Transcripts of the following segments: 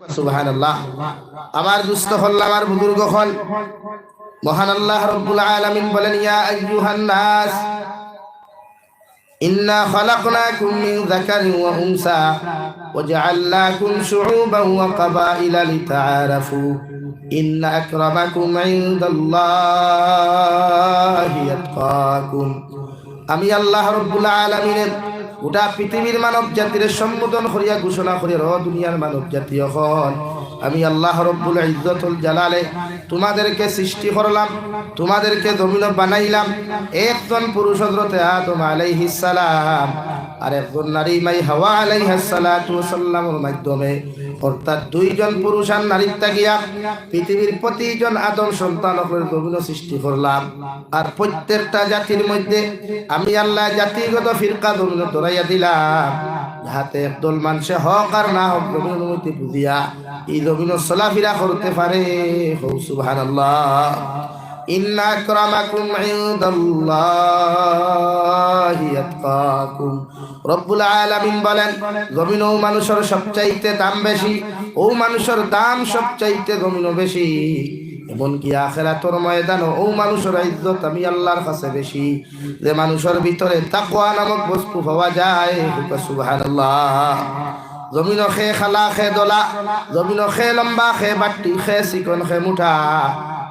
সুবহানাল্লাহ। আমার দুস্থ হল, আমার বুজুর্গ হল, মহান আল্লাহ রব্বুল আলামিন বলেন, ইয়া আইয়ুহান নাস ইন্না খালাকনাকুম মিন যাকারিন ওয়া উনসা ওয়া জাআলনাকুম শুউবান ওয়া ক্বাবাইলা লিতাআরাফু ইন্না আকরামাকুম ইনদাল্লাহি আতকাকুম। আমি আল্লাহ রব্বুল আলামিনের গোটা পৃথিবীর মানব জাতির সম্বোধন করিয়া ঘোষণা করিয়া দুনিয়ার মানব জাতি হল, আমি আল্লাহ রব্বুল ইজ্জতুল জালালে তোমাদেরকে সৃষ্টি করলাম, তোমাদেরকে জমিন বানাইলাম। একজন পুরুষ হযরত আদম আলাইহিস সালাম আর একজন নারী মাই হাওয়া আলাইহিস সালাতু ওয়াসাল্লামের মাধ্যমে, অর্থাৎ দুইজন পুরুষ আর নারীর তাকিয়া পৃথিবীর প্রতিজন আদম সন্তানকে জমিন সৃষ্টি করলাম। আর প্রত্যেকটা জাতির মধ্যে আমি আল্লাহ জাতিগত ফিরকা জমিন ধরাইয়া দিলাম, যাহাতে একদল মানুষে হক আর না হক জমিনের মধ্যে বুঝিয়া এই জমিন চলাফেরা করতে পারে। সুবহানাল্লাহ। ইন্না আকরামাকুম ইনদাল্লাহি আতকাকুম। রব্বুল আলামিন বলেন, জমিন ও মানুষের সবচাইতে দাম বেশি, ও মানুষের দাম সবচাইতে জমিনও বেশি। এমনকি আখিরাতের ময়দানও ও মানুষের ইজ্জত আমি আল্লাহর কাছে বেশি, যে মানুষের ভিতরে তাকওয়া নামক বস্তু পাওয়া যায়। সুবহানাল্লাহ। জমিন খে খালা খে দলা, জমিন খে লম্বা খে বাটি খে চিকন খে মুঠা,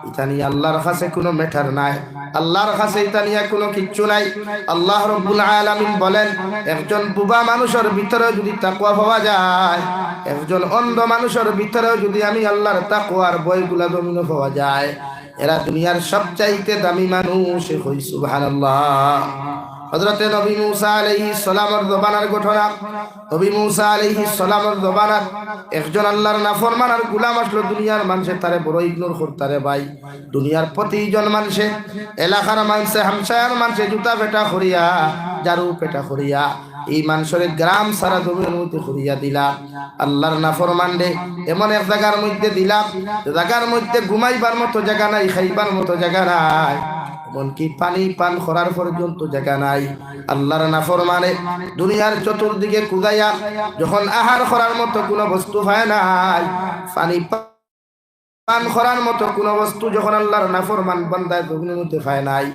ইতানি আল্লাহর কাছে কোনো ম্যাটার নাই, আল্লাহর কাছে ইতানিয়া কোনো কিচ্ছু নাই। আল্লাহ রব্বুল আলামিন বলেন, একজন বুবা মানুষের ভিতরে যদি তাকওয়া পাওয়া যায়, একজন অন্ধ মানুষের ভিতরে যদি আমি আল্লাহর তাকওয়ার বইগুলা জমিনে পাওয়া যায়, এরা দুনিয়ার সবচাইতে দামি মানুষ। হই সুবহানাল্লাহ। হযরতে নবী মুসা আলাইহিস সালামের জবানের ঘটনা। নবী মুসা আলাইহিস সালামের জবানাত একজন আল্লাহর নাফরমান আর গোলাম আসলো। দুনিয়ার মানুষে তারে বড় ইগনোর করতারে ভাই। দুনিয়ার প্রতিজন মানুষে, এলাকার মানুষে, হামসায়ার মানুষে জুতা পেটা করিয়া, জারু পেটা করিয়া এই মানুষের গ্রাম সারা জমির মধ্যে করিয়া দিলাম। আল্লাহর নাফরমান রে এমন এক জায়গার মধ্যে দিলাম, জায়গার মধ্যে ঘুমাইবার মতো জায়গা নাই, খাইবার মতো জায়গা নাই, এমনকি পানি পান করার পর্যন্ত জায়গা নাই। আল্লাহর নাফরমানে দুনিয়ার চতুর্দিকে কুদাইয়া যখন আহার করার মতো কোনো বস্তু হয় নাই, পানি পান করার মতো কোনো বস্তু যখন আল্লাহর নাফরমান বান্দায় জমিনের মধ্যে পায় নাই,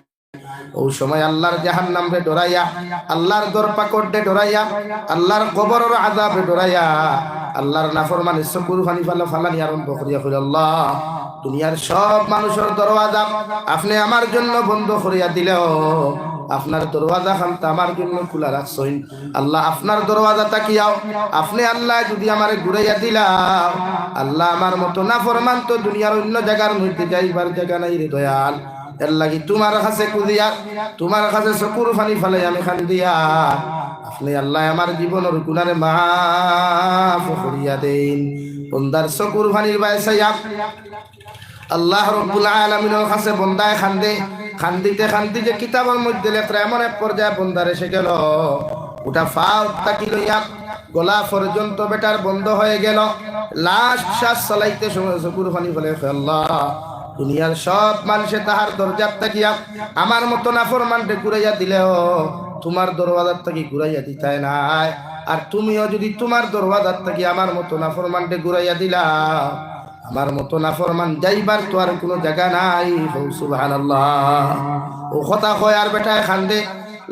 ওই সময় আল্লাহর জাহান্নাম রে ডরাইয়া, আল্লাহর দরপাকট রে ডরাইয়া, আল্লাহর কবরের আযাব রে ডরাইয়া আল্লাহর নাফরমানে চকুর পানি ফালানি আরম্ভ করিয়া কইল, আল্লাহ দুনিয়ার সব মানুষের দরওয়াজা আপনি আমার জন্য বন্ধ করিয়া দিলেও আপনার দরওয়াজা খান আমার জন্য খোলা রাখছেন। আল্লাহ আপনার দরওয়াজা তাকিয়াও আপনি আল্লাহ যদি আমারে ঘুরাইয়া দিলাও, আল্লাহ আমার মতো নাফরমান তো দুনিয়ার অন্য জায়গার মধ্যে যাইবার জায়গা নাই রে দয়াল। এর লাগি তোমার কাছে কুদিয়া, তোমার কাছে চকুর পানি ফালাই আমি খান দিয়া আপনি আল্লাহ আমার জীবনের গুনারে মাফ করিয়া দেন। বন্দার চকুর পানির বাইসাইয়া আল্লাহ রব্বুল আলামিনের কাছে বন্দায় খান্দে, খান্দিতে খান্দিতে কিতাবের মধ্যে লেখা এমন এক পর্যায়ে বন্দার এসে গেল, ওটা ফাও তাকি লইয়া গলা পর্যন্ত বেটার বন্ধ হয়ে গেল। লাস্ট শ্বাস চালাইতে সময় চকুর পানি ফেলে, আল্লাহ দুনিয়ার সব মানুষে তাহার দরজার তাকিয়া আমার মতো নাফরমানকে ঘুরাইয়া দিলেও তোমার দরওয়াজার তাকি ঘুরাইয়া দিতাই নাই, আর তুমিও যদি তোমার দরওয়াজার তাকি আমার মতো নাফরমানকে ঘুরাইয়া দিলা, আমার মতো নাফরমান যাইবার তো আর কোনো জায়গা নাই। সুবহানাল্লাহ। ও কথা কয় আর বেটায় খান্দে।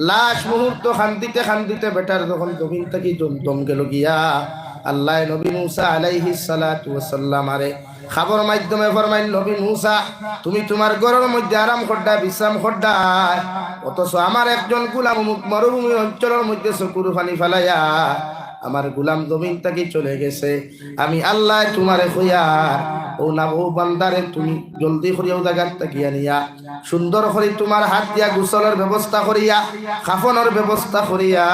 লাস্ট মুহূর্ত খান্দিতে খান্দিতে বেটার যখন জমিন থেকে দম গেল গিয়া, আল্লাহ নবী মুসা আলাইহিস সালাতু ওয়াসাল্লাম আরে খাবার মাধ্যমে ফরমাইল, নবী মুসা তুমি তোমার ঘরের মধ্যে আরাম করডা, বিশ্রাম করডা, অথচ আমার একজন গোলাম মরুভূমি অঞ্চলের মধ্যে চকুর পানি ফেলাইয়া আমার গোলাম জমিন থেকে চলে গেছে। আমি আল্লাহ তোমারে কইয়া ও না ও বান্দারে তুমি জলদি করিয়াও জায়গার তাকিয়া নিয়া সুন্দর করে তোমার হাত দিয়া গোসলের ব্যবস্থা করিয়া, কাফনের ব্যবস্থা করিয়া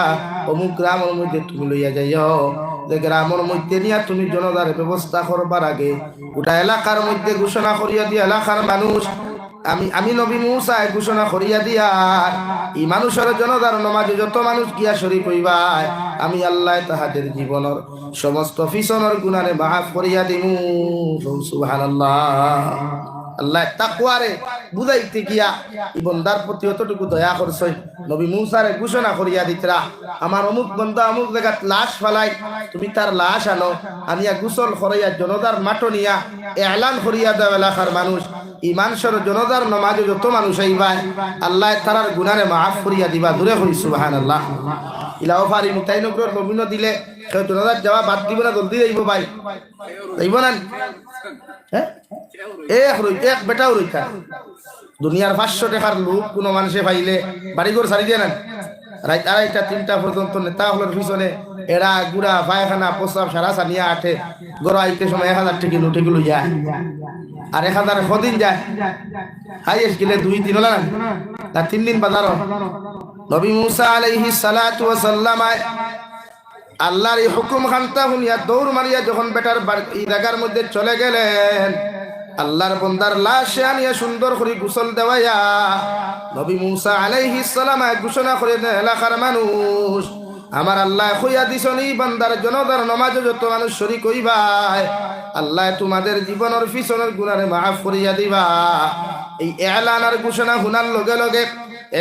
অমুক গ্রামের মধ্যে তুমি লইয়া যাইও। যে গ্রামের মধ্যে নিয়া তুমি জনতার ব্যবস্থা করবার আগে গোটা এলাকার মধ্যে ঘোষণা করিয়া দিয়া এলাকার মানুষ আমি নবী মুসা ঘোষণা করিয়া দিয়া এই মানুষের জনতার নমাজে যত মানুষ গিয়া শরীক হইবায় আমি আল্লাহ তাহাদের জীবনের সমস্ত ফিসনের গুনারে মাফ করিয়া দিমু। সুবহানাল্লাহ। আল্লাহ তাকওয়ারে বুঝাইতে গিয়া এই বন্দার প্রতি অতটুকু দয়া করছেন। নবী মূসারে ঘোষণা করিয়া দিতরা, আমার অমুক বন্দা অমুক জায়গাত লাশ ফালাই, তুমি তার লাশ আনো, আনিয়া গোসল করাইয়া জনতার মাটো নিয়া এলান করিয়া দাও এলাকার মানুষ, ইমানসর জনতার নমাজে যত মানুষ আইবাই আল্লাহ তারার গুনারে মাফ করিয়া দিবা। দূরে হই সুবহানাল্লাহ। ইলাও ফারি মিতাই নগর নবীন দিলে কেউ জনতার যাওয়া বাদ দিব না, জলদি যাইব ভাই, যাইব না? হ্যাঁ, এক বেটাও রইতা দুনিয়ার 500 টাকার লোক কোনো মানুষে পাইলে বাড়িঘর ছাড়ি দিয়ে নেন, রাত 2:30 3টা পর্যন্ত নেতা হলোর পিছনে এরা গুড়া পায়খানা প্রস্রাব সারা সানিয়া আঠে, গড় আইতে সময় 1000 টাকা লুটে গুলো যায়, আর 1000 কদিন যায়, হাইয়েস্ট গেলে 2-3 হল না 3 দিন বাজার। নবী মুসা আলাইহিস সালাতু ওয়াস সালাম আল্লাহর এই হুকুম খানতা শুনিয়া দৌড় মারিয়া যখন বেটার এই জায়গার মধ্যে চলে গেলেন, আল্লাহর বন্দার লাশ আনিয়া সুন্দর করে গোসল দেওয়াইয়া নবী মুসা আলাইহিস সালাম ঘোষণা করে এলাকার মানুষ, আমার আল্লাহ কইয়া দিছনি বান্দার জনতার নামাজে যত মানুষ শরীক হইবাই আল্লাহ তোমাদের জীবনের পিছনের গুনারে মাফ করিয়া দিবা। এই এলান আর ঘোষণা শোনার লগে লগে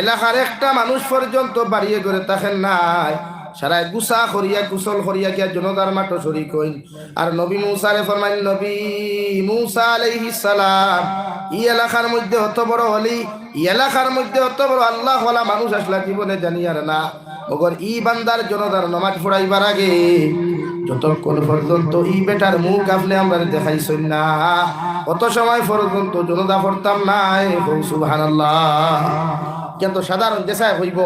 এলাকার একটা মানুষ পর্যন্ত বাড়িয়ে করে থাকেন নাই, সারা গুসা করিয়া গোসল করিয়া গিয়া জনতার মাঠে শরীক হইন। আর নবী মুসারে ফরমাইন, নবী মুসা আলাইহিস সালাম এই এলাকার মধ্যে অত বড় হলি, এই এলাকার মধ্যে অত বড় আল্লাহ ওয়ালা মানুষ আসলা জীবনে জানি আর না, মগর ই বান্দার জনতার নামাজ পড়াইবার আগে যতক্ষণ পর্যন্ত ই বেটার মুখ আপনি আমরা দেখাইছেন না অত সময় পর্যন্ত জনতা পড়তাম নাই। সুবহানাল্লাহ। কিন্তু সাধারণ দেশায় হইব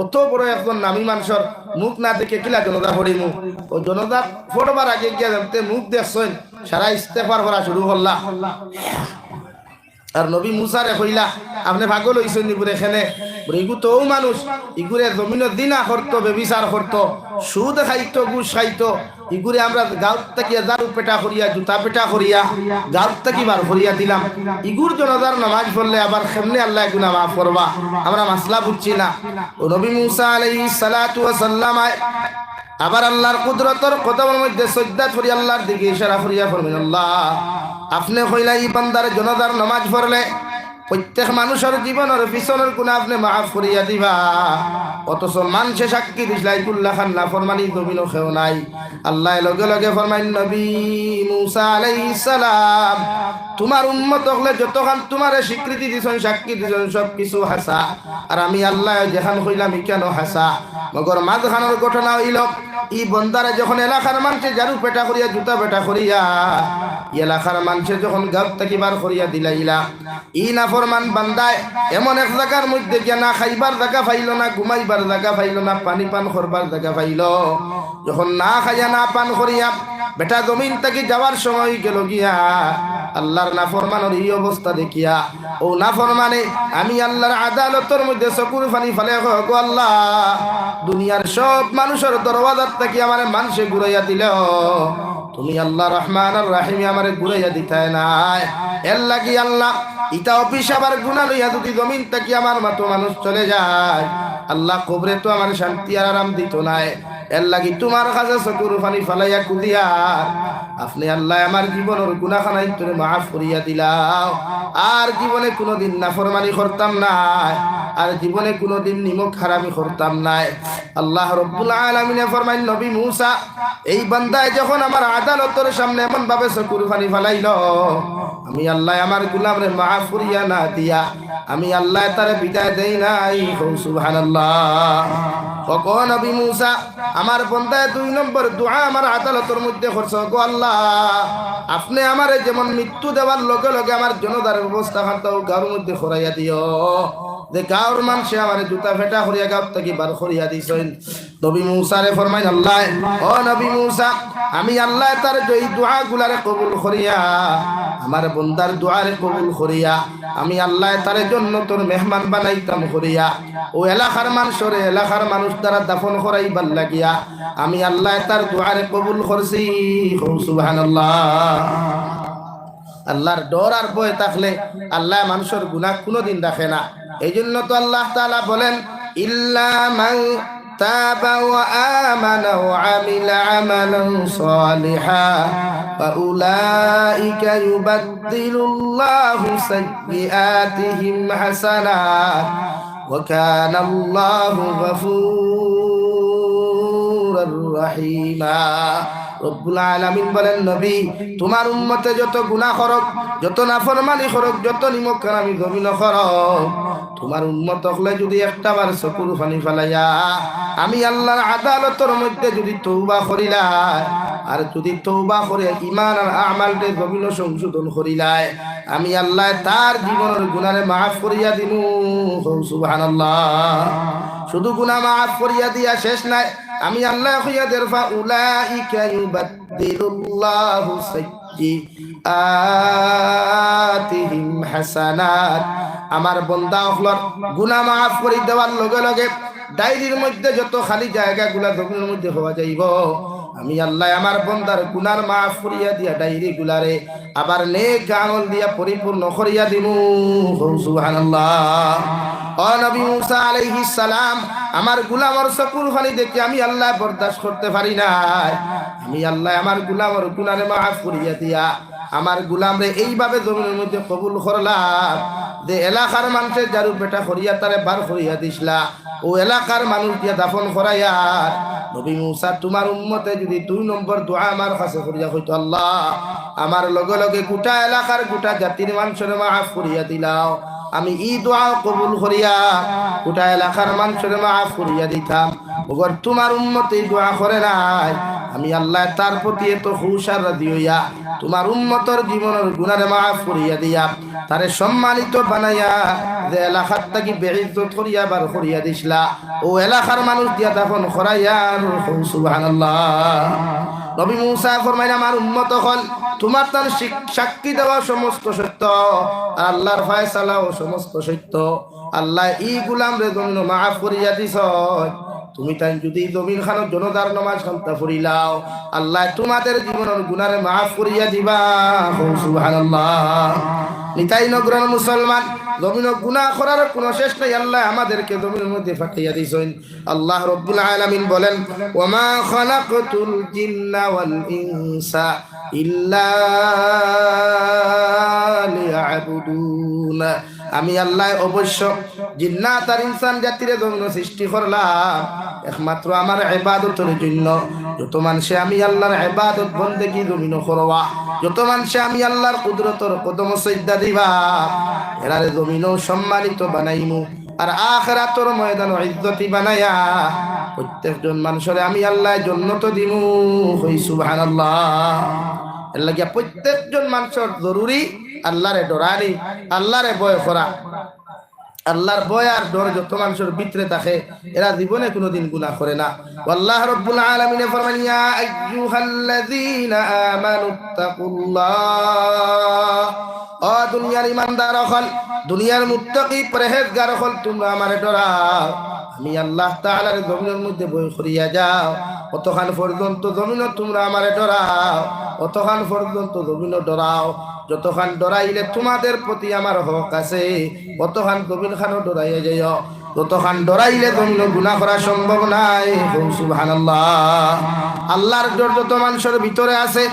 অত বড় একজন নামী মানুষের মুখ না দেখে কিলা জনতা পড়িমু, ও জনতা পড়বার আগে গিয়া জানতে মুখ দেখছেন সারা ইস্তেফার করা শুরু করলা। আর নবী মুসারে কইলা, আপনি পাগল হইছেন নিপুরে খেলে, ইগু তো মানুষ, ইগুরে জমিনের দিনা করতো, বেবিচার করতো, সুদ খাইতো, ঘুষ খাইতো, ইগুরে আমরা গাঁত তাকিয়া দারু পেটা করিয়া জুতা পেটা করিয়া গাঁত তাকি বার করিয়া দিলাম, ইগুর জনতার নামাজ পড়লে আবার কেমনে আল্লাহ গুনাহ মাফ করবা, আমরা মাসলা বুঝছি না। ও নবী মুসা আলাইহিস সালাতু ওয়াস সালাম আবার আল্লাহর কুদরতের কদমের মধ্যে সজদা করি আল্লাহর দিকে ইশারা করিয়া ফরমান, আল্লাহ আপনি কইলা এই বান্দার জনতার নামাজ পড়লে প্রত্যেক মানুষের জীবনের পিছনের গুনাহ আপনি মাফ করিয়া দিবা, অথচ মানুষে সাক্ষী দিসলাইতুল্লাহ খান না ফরমানি জমিনও খেও নাই। আল্লাহ লগে লগে ফরমাইন, নবী মুসা আলাইহিস সালাম তোমার উম্মত হলে যতখান তোমারে স্বীকৃতি দিছেন সাক্ষী দিছেন সব কিছু হাসা, আর আমি আল্লাহ যেখান কইলাম কেন হাসা, মগর মাঝখানের ঘটনা হইল এই বন্দারে যখন এলাকার মানুষে জারু পেটা করিয়া জুতা পেটা করিয়া এলাকার মানুষে যখন গাঁত থেকে বার করিয়া দিলাইলা, ই নাফরমান বান্দায় এমন এক জায়গার মধ্যে গিয়া না খাইবার জায়গা পাইল না, ঘুমাইবার জায়গা পাইল না, পানি পান করবার জায়গা পাইল, যখন না খাইয়া না পান করিয়া বেটা জমিন থেকে যাওয়ার সময় গেল গিয়া আল্লাহর নাফরমানের এই অবস্থা দেখিয়া ও নাফরমানে আমি আল্লাহর আদালতের মধ্যে চকুর পানি ফেলে গো আল্লাহ দুনিয়ার সব মানুষের দরওয়াজার থেকে আমারে মানুষে ঘুরাইয়া দিল, তুমি আল্লাহ রহমান আর রাহিম আমারে ঘুরাইয়া দিতায় নাই, এর লাগি আল্লাহ ইটা অফিস আবার গুনাহ লইয়া যদি জমিন থেকে আমার মতো মানুষ চলে যায় আল্লাহ কবরে তো আমার শান্তি আর আরাম দিত নাই, এর লাগি তোমার কাছে চকুর পানি ফালাইয়া কুদিয়া আপনি আল্লাহ আমার জীবনের গুনাহখানাই তুমি মাফ করিয়া দিলাও, আর জীবনে কোনোদিন নাফরমানি করতাম না, আর জীবনে কোনোদিন নিমক হারামি করতাম নাই। আল্লাহ রব্বুল আলামিন ফরমাইন, নবী মুসা এই বান্দায় যখন আমার আদালতের সামনে এমন ভাবে চকুর পানি ফালাইল, আমি আল্লাহ আমার গুনাহরে মাফ করিয়া না দিয়া আমি আল্লাহ তারে বিদায় দেই নাই। সুবহানাল্লাহ। ও নবী মুসা আমার বান্দায় 2 নম্বর দোয়া আমার আদালতের মধ্যে করছ, গো আল্লাহ আপনি আমারে যেমন মৃত্যু দেওয়ার লগে লগে আমার জনতার ব্যবস্থা খান্তাও গাঁর মধ্যে খরাইয়া দিও, যে গাঁর মানুষে আমার জুতা ফেটা করিয়া গাঁত থেকে বার করিয়া দিছেন। নবী মুসারে ফরমাইন, আল্লাহ ও নবী মুসা আমি আল্লাহ তার এই দোয়া গুলারে কবুল করিয়া আমার বন্দার দোয়ারে কবুল করিয়া আমি আল্লাহ তার জন্য তোর মেহমান বানাইতাম করিয়া ও এলাকার মানুষরে এলাকার মানুষ দ্বারা দাফন করাইবার লাগিয়া আমি আল্লাহ তার দোয়ারে কবুল করছি। সুবহানাল্লাহ। আল্লাহর ডর আর ভয় থাকলে আল্লাহ মানুষের গুনাহ কোনোদিন রাখে না। এই জন্য তো আল্লাহ তাআলা বলেন, ইল্লা মান تاب وآمن وعمل عملا صالحا فأولئك يبدل الله سيئاتهم حسنات وكان الله غفورا رحيما রব্বুল আলামিন বলেন, নবী তোমার উম্মতে যত গুনাহ করক, যত নাফরমানি করক, যত নিমক কারামি গমিন করক, তোমার উম্মত হলে যদি একটা বার চকুর পানি ফেলাইয়া আমি আল্লাহর আদালতের মধ্যে যদি তওবা করিলাই, আর যদি তওবা করে ঈমান আর আমালকে গমিন সংশোধন করিলাই, আমি আল্লাহ তার জীবনের গুনাহে মাফ করিয়া দিমু। সুবহানাল্লাহ। শুধু গুনাহ মাফ করিয়া দিয়া শেষ নাই, আমি আল্লাহ কইয়া দেরফা উলাইকা ইউবাদদিলুল্লাহু সাইয়্যাতিহিম হাসানাত। আমার বান্দা হলর গুনাহ মাফ করে দেওয়ার লগে লগে ডায়েরির মধ্যে যত খালি জায়গাগুলা জমিনের মধ্যে হওয়া যাইব, আমি আল্লাহ আমার বান্দার গুনাহ মাফ করিয়া দিয়া ডায়েরি গুলারে আবার নেক আমল দিয়া পরিপূর্ণ করিয়া দিমু। সুবহানাল্লাহ। ও নবী মুসা আলাইহিস সালাম, আমার গোলামর চকুর পানি দেখে আমি আল্লাহ বরদাস্ত করতে পারি নাই, আমি আল্লাহ আমার গোলামর গুনাহ মাফ করিয়া দিয়া আমার গোলামরে এইভাবে জমিনের মধ্যে কবুল করলাম যে এলাকার মানুষের যারু বেটা করিয়া তারে বার করিয়া দিসলা, ও এলাকার মানুষ দিয়া দাফন করাইয়া। নবী মুসা তোমার উম্মতে যদি 2 নম্বর দোয়া আমার কাছে করিয়া হইতো, আল্লাহ আমার লগে লগে গোটা এলাকার গোটা জাতির মানুষের মাফ করিয়া দিলাও, আমি ই দোয়া কবুল করিয়া গোটা এলাকার মানুষের মাফ করিয়া দিতাম। ওগর তোমার উম্মত এই দোয়া করে নাই, আমি আল্লাহ তার প্রতি এত খুশার দিওয়া তোমার উম্মতর জীবনের গুনাহে মাফ করিয়া দিয়া তারে সম্মানিত বানাইয়া যে এলাকার থাকি বেইজ্জত করিয়া বার করিয়া দিসলা, ও এলাকার মানুষ দিয়া দাফন করাইয়া। সুবহানাল্লাহ। নবী মুসা ফরমাইলেন, আমার উম্মত হল তোমার তার সাক্ষী দেওয়া সমস্ত সত্য, আল্লাহর ফয়সালাও সমস্ত সত্য। আল্লাহ ই গোলাম রে জমিন মাফ করিয়া দিছ, তুমি তাই যদি জমিন খানো জনতার নামাজ খান্তা ফুরিলাও, আল্লাহ তোমাদের জীবনের গুনাহে মাফ করিয়া দিবা। সুবহানাল্লাহ। নিতাই নগরের মুসলমান, জমিনের গুনাহ করার কোনো শেষ নাই, আল্লাহ আমাদেরকে জমিনের মধ্যে ফাটাইয়া দিছেন। আল্লাহ রব্বুল আলামিন বলেন, ওয়ামা খালাকতুল জিন্না ওয়াল ইনসা ইল্লা লিয়াবুদুন। আমি আল্লাহ অবশ্য জিন্নাত আর ইনসান জাতিরে জমিন সৃষ্টি করলাম একমাত্র আমার ইবাদতের জন্য। যত মানুষে আমি আল্লাহর ইবাদত বন্দেগী জমিন করবা, যত মানুষে আমি আল্লাহর কুদরতর কদম সিজদা দিবা, এরারে জমিনও সম্মানিত বানাইমু আর আখিরাতের ময়দান ইজ্জতি বানায়া প্রত্যেকজন মানুষের আমি আল্লাহ জান্নাত দিমু। হই সুবহানাল্লাহ। এর লাগি প্রত্যেকজন মানুষের জরুরি আল্লাহরে ডরানি, আল্লাহরে ভয় করা। আল্লাহর ভয় আর ডর যত মানুষের ভিতরে থাকে এরা জীবনে কোনোদিন গুনাহ করে না। আল্লাহ রাব্বুল আলামিন ফরমান, ইয়া আইয়ুহাল্লাযীনা আমানুত্তাকুল্লাহ। ও দুনিয়ার ইমানদার হল, দুনিয়ার মুত্তাকি পরহেজগার হল, তোমরা আমারে ডরাও। আমি আল্লাহ তাআলার জমিনের মধ্যে ভয় করিয়া যাও, কতক্ষণ পর্যন্ত জমিন তোমরা আমারে ডরাও, কতক্ষণ পর্যন্ত জমিন ডরাও। যতক্ষণ ডরাইলে তোমাদের প্রতি আমার হক আছে, কতক্ষণ জমিন খানো ডরাইয়া যাইও, ততক্ষণ ডরাইলে জমিন গুনাহ করা সম্ভব নাই। সুবহানাল্লাহ। আল্লাহর ডর যত মানুষের ভিতরে আছে,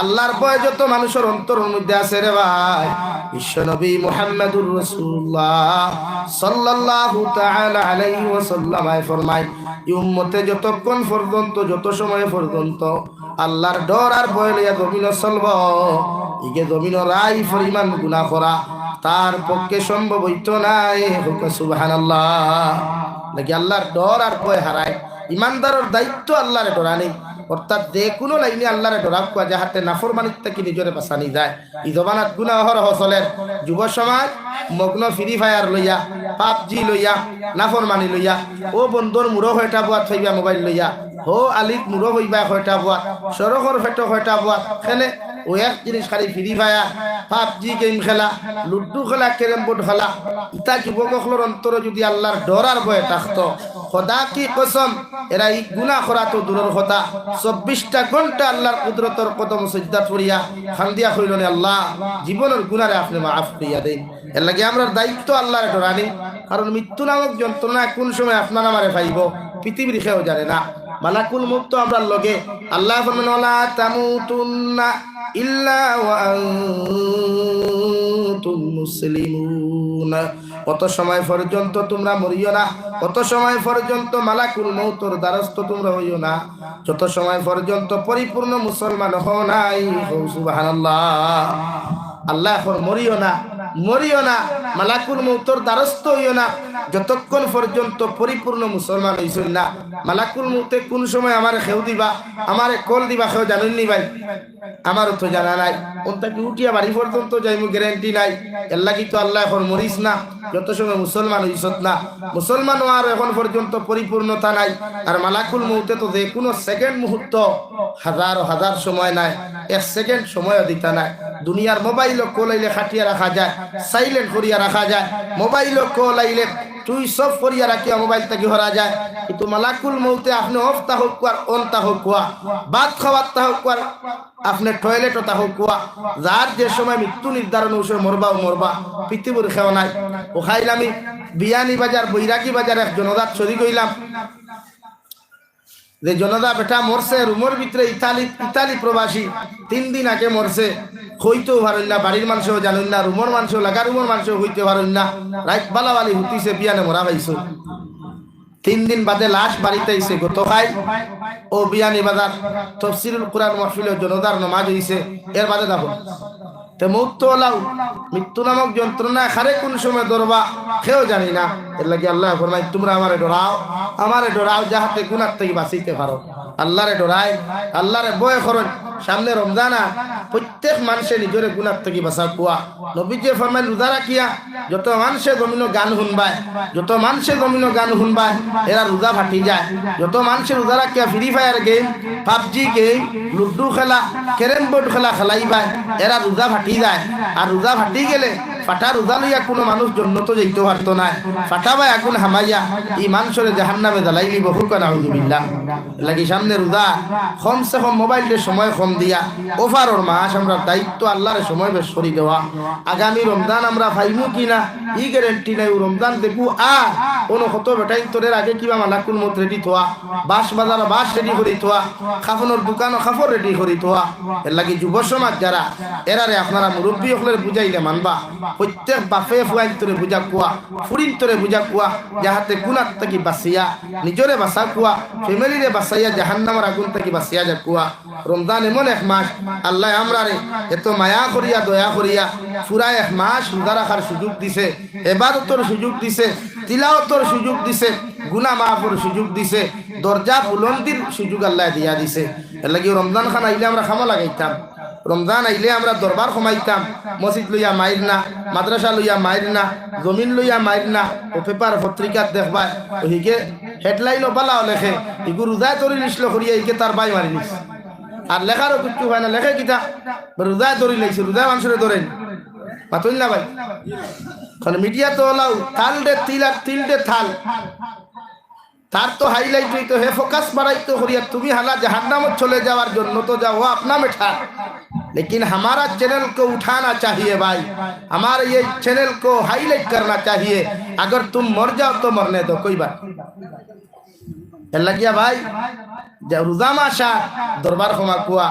আল্লাহর ভয় যত মানুষের অন্তরের মধ্যে আছে রে ভাই, বিশ্বনবী মুহাম্মদুর রাসূলুল্লাহ সাল্লাল্লাহু তাআলা আলাইহি ওয়াসাল্লাম ফরমায়, এই উম্মতে যতক্ষণ পর্যন্ত যত সময় পর্যন্ত আল্লাহর ডর আর ভয় লইয়া জমিন চলব, ইগে জমিন রাই পরিমাণ গুনাহ করা তার পক্ষে সম্ভব হইতো নাই। সুবহানাল্লাহ। নাকি আল্লাহর ডর আর ভয় হারায়। ইমানদারের দায়িত্ব আল্লাহরে ডরা নেই, অর্থাৎ যে কোনো লাইনে আল্লাহরে ডরা কোয়া যাহাতে নাফরমানির থেকে নিজরে বাঁচানি যায়। এই জবানাত গুনাহ হরহ চলের, যুব সমাজ মগ্ন ফ্রি ফায়ার লইয়া, পাবজি লইয়া, নাফরমানি লইয়া, ও বন্ধুর মুড়ো হয়টা বুয়াত হইবা মোবাইল লইয়া, হো আলিত মুড়ো হইবা হয়টা বুয়াত, সরকর ফেটো হয়টা বুয়াত, খেলে ও এক জিনিস খালি ফ্রি ফায়ার পাবজি গেম খেলা লুডু খেলা ক্যারেম বোর্ড খেলা ইতা যুবকসকলের অন্তরে যদি আল্লাহর ডর আর ভয় থাকতো খোদা কি কসম এরা এই গুনাহ করা তো দূরের কথা 24টা ঘন্টা আল্লাহর কুদরতের কদম সিজদা করিয়া খান্দিয়া কইলেন আল্লাহ জীবনের গুনারে আপনি মাফ করিয়া দেন। এর লাগে আমরা দায়িত্ব আল্লাহর ডরানি, কারণ মৃত্যু নামক যন্ত্রণা কোন সময় আপনার আমারে পাইব পৃথিবীর কেউ জানে না। মালাকুল মউত তো আমরা লগে আল্লাহ ফরমান ওয়ালা তামুতুন্না ইল্লা ওয়া আনতুম মুসলিমুন। কত সময় পর্যন্ত তোমরা মরিও না, কত সময় পর্যন্ত মালাকুল মউতের দ্বারস্থ তোমরা হইও না, যত সময় পর্যন্ত পরিপূর্ণ মুসলমান হও নাই। সুবহানাল্লাহ। আল্লাহ এখন মরিও না, মরিও না, মালাকুল মউতের দ্বারস্থ হইও না যতক্ষণ পর্যন্ত পরিপূর্ণ মুসলমান হইছেন না। মালাকুল মউতে কোন সময় আমার খেউ দিবা, আমারে কল দিবা কেউ জানেন নি ভাই? আমারও তো জানা নাই। ওটা কি উঠিয়া বাড়ি পর্যন্ত যাইমু গ্যারান্টি নাই। এর লাগি তো আল্লাহ এখন মরিস না যত সময় মুসলমান হইছত না। মুসলমান আর এখন পর্যন্ত পরিপূর্ণতা নাই। আর মালাকুল মউতে তো যে কোনো সেকেন্ড মুহূর্ত হাজার হাজার সময় নাই, এক সেকেন্ড সময় দিতা নাই। দুনিয়ার মোবাইল কল আইলে খাটিয়া রাখা যায়, সাইলেন্ট করিয়া রাখা যায়। মোবাইল কল আইলে তুই সব করিয়া রাখিয়া মোবাইল থেকে হরা যায়। কিন্তু মালাকুল মউতে আপনি অফ তাহক আর অন তাহক কুয়া, ভাত খাওয়ার তাহক আর আপনি টয়লেটও তাহক কুয়া, যার যে সময় মৃত্যু নির্ধারণ হইছে মরবা মরবা, পৃথিবীর খেও নাই। ও খাইল আমি বিয়ানি বাজার বৈরাগী বাজার এক জনদাত চলি গইলাম, যে জনদা বেটা মরছে রুমের ভিতরে, ইতালি প্রবাসী 3 দিন আগে মরছে। হইতেও পারেন না, বাড়ির মানুষও জানেন না, রুমের মানুষও লাগা রুমের মানুষও হইতে পারেন না। রাত বালাবালি হুতিছে বিয়ানে মরা পাইছো। 3 দিন বাদে লাশ বাড়িতে আইছে। গত খাই ও বিয়ানি বাজার তফসিরুল কুরআন মাহফিলে জনদার নামাজ হইছে, এর বাদে দেখো তে মৌত লাউ মৃত্যু নামক যন্ত্রণা খারে কোন সময় ধরবা কেউ জানি না। এর লাগে আল্লাহ ফরমায় তোমরা আমারে ডরাও যাহাতে গুনাহ থেকে বাঁচিতে পারো। আল্লাহরে ডরাই, আল্লাহরে ভয় করুন। সামনে রমজান, প্রত্যেক মানুষে নিজের গুনাহ থেকে বাঁচা কুয়া। নবীজি ফরমায় রোজা রাখিয়া যত মানুষে জমিন গান শুনবায়, যত মানুষে জমিন গান শুনবায় এরা রোজা ফাটি যায়। যত মানুষে রোজা রাখিয়া free fire game, PUBG game, ludo খেলা, ক্যারেম বোর্ড খেলা খেলাইবায় এরা রোজা ফাটি যায়। আর রোজা ফাটি গেলে ফাটা রোজা লইয়া কোনো মানুষ জন্নত যাইতে পারতো না। ফাটা ভাই আগুন হামাইয়া এই মানুষের জাহান্নামে জ্বালাই নিব। হুকানা আউযুবিল্লাহ। লাগি সামনে রোজা, কমসে কম মোবাইলে সময় কম দিয়া ওভারর মাস আমরা দায়িত্ব আল্লাহর সময় বেশ করে দেওয়া। আগামী রমজান আমরা পাইমু কিনা ই গ্যারান্টি নাই। রমজান দেখু কোনো কত বেটাই তোরের আগে কিবা মালাকুল মউত রেডি থোয়া, বাস বাজার বাস রেডি করি থোয়া, কাফনের দোকানও কাপড় রেডি করি থোয়া। এর লাগি যুব সমাজ যারা এরারে আপনারা মুরব্বী হলের বুঝাইলে মানবা। প্রত্যেক বাপে ফুয়াইন তোরে বুঝা কুয়া, ফুরিন তোরে বুঝা কুয়া, যাহাতে গুনাহ থেকে বাঁচিয়া নিজরে বাঁচা কুয়া, ফ্যামিলিরে বাঁচাইয়া জাহান্নামের আগুন থেকে বাঁচিয়া যা কুয়া। রমজান এমন এক মাস আল্লাহ আমরারে এত মায়া করিয়া দয়া করিয়া পুরা 1 মাস রোজা রাখার সুযোগ দিছে, ইবাদতের সুযোগ দিছে, তিলাওয়াতের সুযোগ দিছে, গুনাহ মাফের সুযোগ দিছে, দরজা বুলন্দির সুযোগ আল্লাহ দিয়া দিছে। এর লাগি রমজান খান আইলে আমরা খামা লাগাইতাম, রমজান আইলে আমরা দরবার কমাইতাম। মসজিদ লইয়া মাইর না, মাদ্রাসা লইয়া মাইর না, জমিন লইয়া মাইর না। ও পেপার পত্রিকা দেখবা হিগে হেডলাইনও বালাও লেখে ইগু রোজা তরি লিসলো করিয়া ইকে তার বাই মারি নিস। আর লেখারও কিছু হয় না, লেখে কিতা রোজা ধরি লাইছে, রোজা মানুষের ধরেন পাতইল না ভাই। কারণ মিডিয়া তো লাউ থাল দে তিল দে থাল, তার তো হাইলাইট হইতো হে ফোকাস বাড়াইতো করিয়া তুমি হালা জাহান্নামত চলে যাওয়ার জন্য তো যাও আপনা মেঠা। लेकिन हमारा चैनल को उठाना चाहिए भाई, हमारे ये चैनल को हाईलाइट करना चाहिए। अगर तुम मर जाओ तो मरने दो, कोई बात লাগিয়া ভাই। রোজা মাসা দরবার ক্ষমা কুয়া,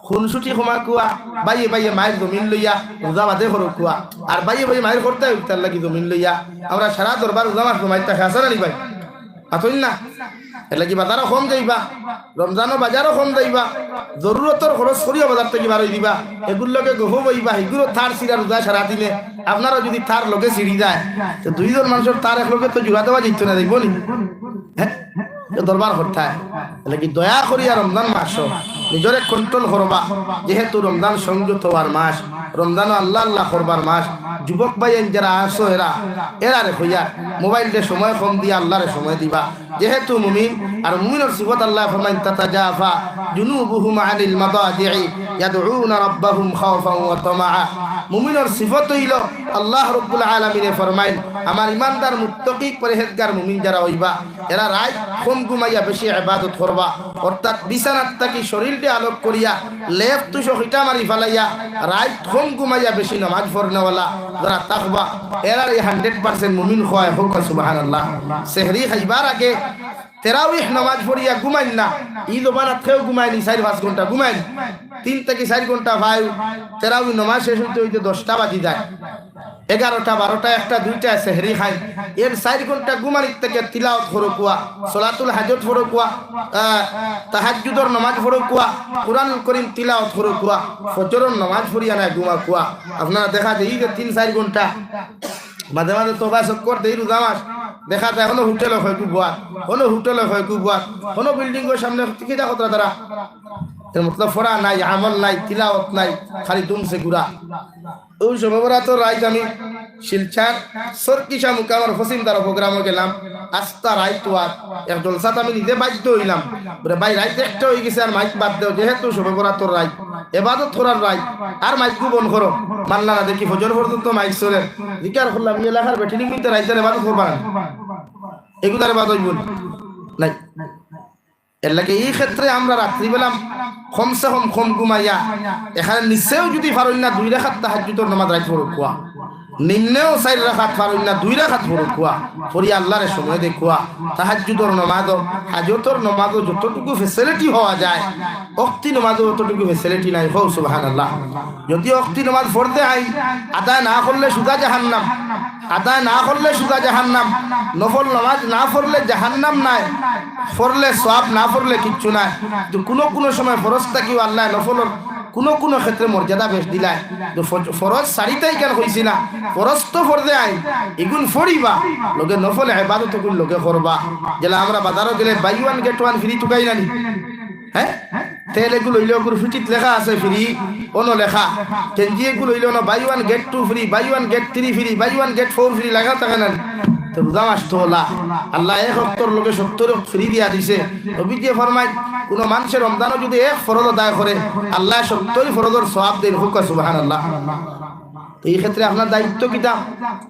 খুনসুটি ক্ষমা কুয়া, বাইয়ে বাইয়ে মায়ের জমিন লইয়া রোজা বাদে করো কুয়া। আর বাইয়ে বাইয়ে মায়ের করতে তার লাগি জমিন লইয়া আমরা সারা দরবার রোজা মাস জমাইতে খাসা নানি ভাই আতইল না। এর লাগি বাজারও কম যাইবা, রমজানও বাজারও কম যাইবা, জরুরতর খরচ করিয়া বাজার থেকে বাড়াই দিবা। এগুলোকে গহু বইবা, এগুলো তার সিরা রোজা সারা দিনে আপনারা যদি তার লগে সিঁড়ি যায় তো 2 জন মানুষের তার এক লগে তো জোড়া দেওয়া যেত না, দেখবো নি দরবার করতে। লাগি দয়া করিয়া রমজান মাস নিজরে কন্ট্রোল করবা যেহেতু রমজান সংযত হওয়ার মাস রমজান আল্লাহ আল্লাহ করবার মাস যুবক ভাই যারা আসো এরারে হইয়া মোবাইলটা সময় কম দিয়া আল্লাহরে সময় দিবা যেহেতু মুমিন আর মুমিনের সিফত আল্লাহ ফরমাইন তাতাজাফা জুনুবুহুম আনিল মাদাজি'i ইয়াদউনা রাব্বাহুম খাওফান ওয়া তামাআ মুমিনের সিফত হইল আল্লাহ রাব্বুল আলামিনে ফরমাইন আমার ইমানদার মুত্তাকি পরহেজগার মুমিন যারা হইবা এরা রাত কম ঘুমাইয়া বেশি ইবাদত করবা অর্থাৎ বিছানাত থাকি শরীরকে আলোক করিয়া লেফ তুষো হিটা মারি ফেলাইয়া রাত কম ঘুমাইয়া বেশি নামাজ পড়নেওয়ালা যারা তাকবা এরা 100% মুমিন হয় হোক সুবহানাল্লাহ সেহরি খাইবার আগে তেরাউইহ নামাজ পড়িয়া ঘুমাইন না ঈদ বানাত খেয়েও ঘুমাইনি 4-5 ঘন্টা ঘুমাইন 3 থেকে 4 ঘন্টা ভাই তেরাউইহ নামাজ শেষ হইতে হইতে 10টা বাজি যায় 11টা 12টা 1টা 2টা সেহরি খাই এর 4 ঘন্টা ঘুমানির থেকে তিলাওয়াত ফরকুয়া সালাতুল হাজত ফরকুয়া তাহাজ্জুদের নামাজ ফরকুয়া কুরআনুল কারীম তিলাওয়াত ফরকুয়া ফজরের নামাজ পড়িয়া না ঘুমা কুয়া আপনারা দেখা যায় এই যে 3-4 ঘন্টা মাঝে মাঝে তোবা চক্কর দেই রোজা মাস দেখা যায় কোনো হোটেলে হয় কুবুয়া কোনো হোটেলে হয় কুবুয়া কোনো বিল্ডিং এর সামনে কিটা কথা তারা এর মতলব ফরা নাই আমল নাই তিলাওয়াত নাই খালি দুমসে গুরা ওই সময়রা তো রাইত আমি শিলচার সরকিশা মুকামর ফসিমদার প্রোগ্রামে গেলাম আস্তা রাইত ওয়াত এক জলসাত আমি নিজে বাধ্য হইলাম বলে ভাই রাইত একটা হয়ে গেছে আর মাইক বাদ দেও যেহেতু সময়রা তোর রাইত এবাদত করার রাইত আর মাইক বন্ধ করো মানলা না দেখি ফজর পর্যন্ত মাইক চলে জিকার করলাম এলাকার বেটিনি মিনতে রাইতের এবাদত করবা না এগুলার এবাদত বল নাই এর লাগে এই ক্ষেত্রে আমরা রাত্রিবেলা কমসে কম ঘুমাইয়া এখানে নিচেও যদি পারই না 2 রাকাত তাহাজ্জুদের নামাজ রাইত পড়কুয়া নিম্নেও 4 রাকাত পারই না 2 রাকাত পড়কুয়া পড়ি আল্লাহর সময় দেখুয়া তাহাজ্জুদের নামাজ হাজতের নামাজ যতটুকু ফ্যাসিলিটি হওয়া যায় ওয়াক্তি নামাজ ততটুকু ফ্যাসিলিটি নাই হো সুবহানাল্লাহ যদি ওয়াক্তি নামাজ পড়তে হয় আদায় না করলে সুদা জাহান্নাম আদায় না করলে সুদা জাহান্নাম নফল নামাজ না পড়লে জাহান্নাম নাই পড়লে সওয়াব না পড়লে কিচ্ছু নাই তো কোন সময় ফরজ থাকিও আল্লাহ নফলের কোন ক্ষেত্রে মর্যাদা বেশ দিলায় তো ফরজ সারিতাই কেন হইছি না ফরজ তো পড়তে আই এগুন ফড়িবা লোকে নফল ইবাদত গুলো লোকে করবা যেলা আমরা বাজারও গেলে buy one get one free টুকাই নানি হ্যাঁ তেল এগুলো হইলেও ফিটিত লেখা আছে ফ্রি অন্য লেখা কেঞ্জি এগুলো হইলেও না buy one get 2 free buy one get 3 free buy one get 4 free লেখা থাকে না তো রোজা মাস তো আল্লাহ 71 লোকে 70 ফ্রি দিয়া দিছে নবী দিয়ে ফরমায় কোন মানুষের রমজানও যদি এক ফরজ আদায় করে আল্লাহ 70 ফরজের সওয়াব দেন হুক সুবহানাল্লাহ এই ক্ষেত্রে আপনার দায়িত্ব কিটা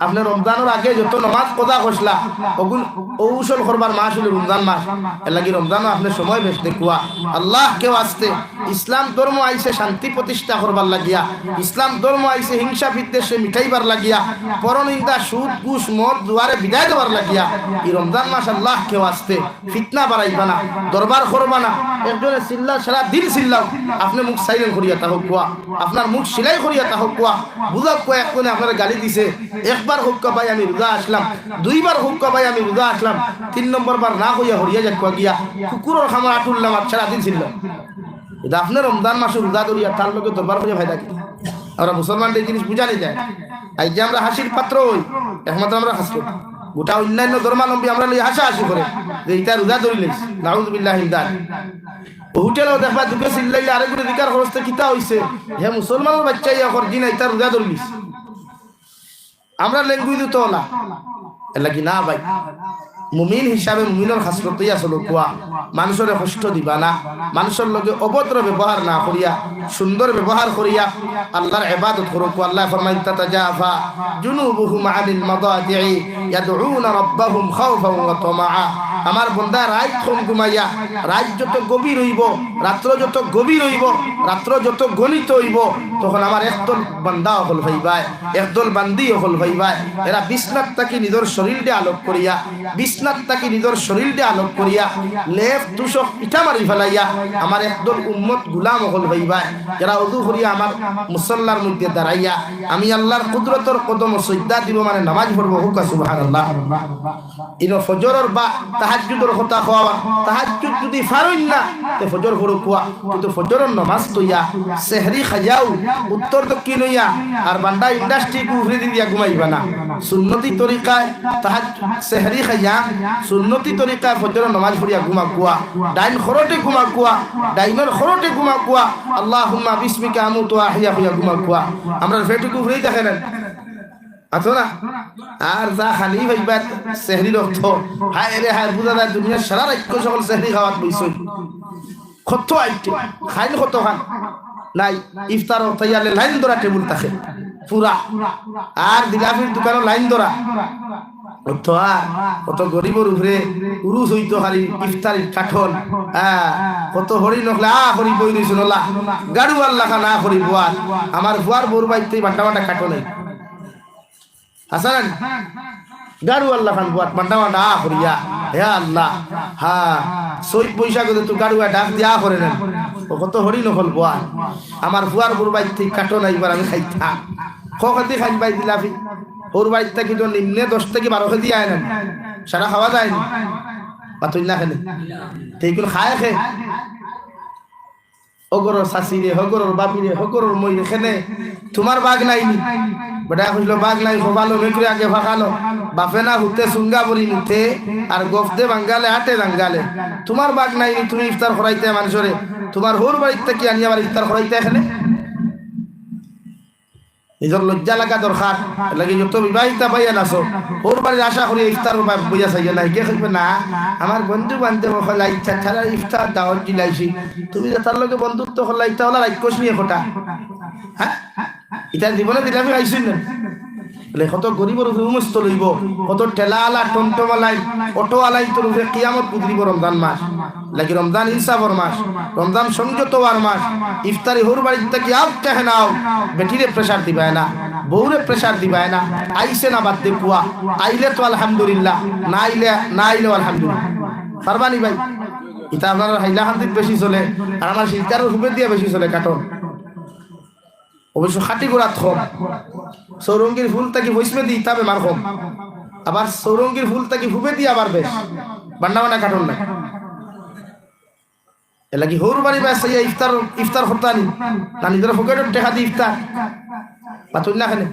আপনার রমজানের আগে যত নামাজ কদা করছলা ওগুল ঔষল করবার মাস হলো রমজান মাস এর লাগি রমজানও আপনি সময় বেশ দেখুয়া আল্লাহ কে ওয়াস্তে ইসলাম ধর্ম আইছে শান্তি প্রতিষ্ঠা করবার লাগিয়া ইসলাম ধর্ম আইছে হিংসা বিদ্বেষে মিটাইবার লাগিয়া পরনিন্দা সুদ ঘুষ মদ জুয়ারে বিদায় দেবার লাগিয়া এই রমজান মাস আল্লাহ কে ওয়াস্তে ফিতনা বাড়াইবা না দরবার করবা না একজনে চিল্লা সারা দিন চিল্লাও আপনি মুখ সাইলেন্ট করিয়া তা হোক আপনার মুখ সিলাই করিয়া তা হোক বুঝা কয়েক কোনে আপনারা গালি দিছে একবার হুক্কা ভাই আমি রোজা আসলাম 2 বার হুক্কা ভাই আমি রোজা আসলাম 3 নম্বর বার না কইয়া হরিয়া যাক গিয়া কুকুরের খামার আটুল্লাম সারা দিন ছিল এটা আপনার রমজান মাসে রোজা ধরিয়া তার লোকে দরবার করে ফায়দা কি আমরা মুসলমানদের এই জিনিস বুঝানি যায় এই যে আমরা হাসির পাত্র হই একমাত্র আমরা হাসি গোটা অন্যান্য ধর্মাবলম্বী আমরা হাসাহাসি করে যে এটা রোজা ধরিলিস নাউযুবিল্লাহি মিন যালিক হোটেলও দেখবা দুটো চিল্লাইলে আরেকগুলো দিকার খরচতে কিতা হইছে হে মুসলমানের বাচ্চা ইয়া কর দিন এটা রোজা ধরিলিস আমরা ল্যাঙ্গুয়েজ তো না এলা কি না ভাই মুমিন হিসাবে মুমিনের খাসলতই আসলে কোয়া মানুষের কষ্ট দিবা না মানুষের লগে অভদ্র ব্যবহার না করিয়া সুন্দর ব্যবহার করিয়া আল্লাহর ইবাদত করো আল্লাহ ফরমায় তাতাজাফা জুনুবুহুম আনিল মাদাজি'i ইয়াদউনা রাব্বাহুম খাওফান ওয়া তামাআ আমার বান্দা রাত কম ঘুমাইয়া রাত যত গভীর হইব রাত্র যত গভীর হইব রাত্র যত গণিত হইব তখন আমার একদল বান্দা হল ভাইবাই একদল বান্দি হল ভাইবাই এরা বিছনাত থাকি নিজের শরীরকে আলোক করিয়া বিছনাত থাকি নিজের শরীরকে আলোক করিয়া লেফ তুষক ইটা মারি ফেলাইয়া আমার একদল উম্মত গোলাম হল ভাইবাই যারা ওযু করিয়া আমার মুসাল্লার মধ্যে দাঁড়াইয়া আমি আল্লাহর কুদরতের কদম সিজদা দিব মানে নামাজ পড়ব হুক সুবহানাল্লাহ ইনো ফজরের বা তাহাজ্জুদের কথা খাওয়া তাহাজ্জুদ যদি ফারইন না তে ফজর পড়ো কোয়া কিন্তু ফজরের নামাজ তোয়া সেহরি খাজাও উত্তর দক্ষিণ হইয়া আর বান্দা ইন্ডাস্ট্রি কু উফরে দিয়া ঘুমাইবা না সুন্নতি তরিকায় তাহাজ্জুদ সেহরি খাজা সুন্নতি তরিকা ফজর নামাজ পড়িয়া ঘুমা কুয়া ডাইন খরটে ঘুমা কুয়া ডাইনের খরটে ঘুমা কুয়া আল্লাহুম্মা বিসমিকা আমুতু আহিয়া হইয়া ঘুমা কুয়া আমরা ফেটুকু ঘুরেই দেখেন আছো না আর যা খালি ভাইবা সেহরি রক্ত হায় রে হায় বুঝা যায় দুনিয়ার সারা রাজ্য সকল সেহরি খাওয়াত বইছই কত আইটে খাইল কত খান নাই ইফতার তৈয়ারে লাইন ধরা টেবিল থাকে পুরা আর দিলাফির দোকানে লাইন ধরা কত গরিবর উপরে উরুস হইতো খালি ইফতারির কাঠন কত হরি নকলে হরি বই দিয়েছিল গাড়ু আল্লাহ না হরি বুয়ার আমার বুয়ার বোর বাইতে বান্টা বান্টা কাঠো নাই হাসান গাড়ু আল্লাহ খান বুয়ার বান্টা বান্টা হরিয়া হে আল্লাহ সই পয়সা করে তো গাড়ুয়া ডাক দিয়া করে নেন কত হরি নকল বুয়ার আমার বুয়ার বোর বাইতে কাঠো নাই এবার আমি খাইতা কখনই খাই পাই দিলাফি ওর বাড়িতে কিন্তু নিম্নে 10 থেকে 12 কেজি আয় না সারা খাওয়া যায় না পাতুই না খেলে সেইগুলো খায় খে হগরর শাশিরে হগরর বাপিরে হগরর মই খেনে তোমার বাঘ নাইনি বেটা কইলো বাঘ নাই খোবালো মেকরে আগে ফাঁকালো বাপে না হুতে সুঙ্গা বলি নিতে আর গফদে বাঙ্গালে হাটে দাঙ্গালে তোমার বাঘ নাইনি তুমি ইফতার করাইতে মানুষরে তোমার হোর বাড়িতে কি আনিয়া আবার ইফতার করাইতে এখানে নিজের লজ্জা লাগা দরকার লাগে যত বিবাহিতা পাইয়া নাছো ওর বাড়ির আশা করি ইফতার বুঝা চাইয়া নাই কে খাইবে না আমার বন্ধু বান্ধব হলা ইচ্ছা ছাড়া ইফতার দাওয়াত দিলাইছি তুমি তার লগে বন্ধুত্ব হলা ইচ্ছা হলা রাক্ষস নিয়ে খোটা হ্যাঁ এটা জীবনে দিলামি খাইছই না বলে কত গরিবর উপরে উমস্ত লইব কত ঠেলা আলা টমটম আলাই অটো আলাই তোর উপরে কিয়ামত পুদরিব রমজান মাস লাগি রমজান ইনসাফর মাস রমজান সংযত হওয়ার মাস ইফতারি হোর বাড়ির থেকে আপ কেহে নাও বেটিরে প্রেসার দিবাই না বউরে প্রেসার দিবাই না আইসে না বাদ কুয়া আইলে তো আলহামদুলিল্লাহ না আইলেও আলহামদুলিল্লাহ পারবানি ভাই এটা আপনার হাইলাকান্দিত বেশি চলে আর আমার শিলচারের উপরে দিয়ে বেশি চলে কাটন অবশ্য খাটি গোড়াত কম সৌরঙ্গীর ফুল তাকে বৈষ্ণে দিই তবে মার কম আবার সৌরঙ্গীর ফুল তাকে ফুবে দিয়ে আবার বেশ বান্না বান্না কাটন না এলাকি হৌর বাড়ি বা সাইয়া ইফতার হতানি না নিজের ফকেটত টেকা দি ইফতার পাতুন না খানে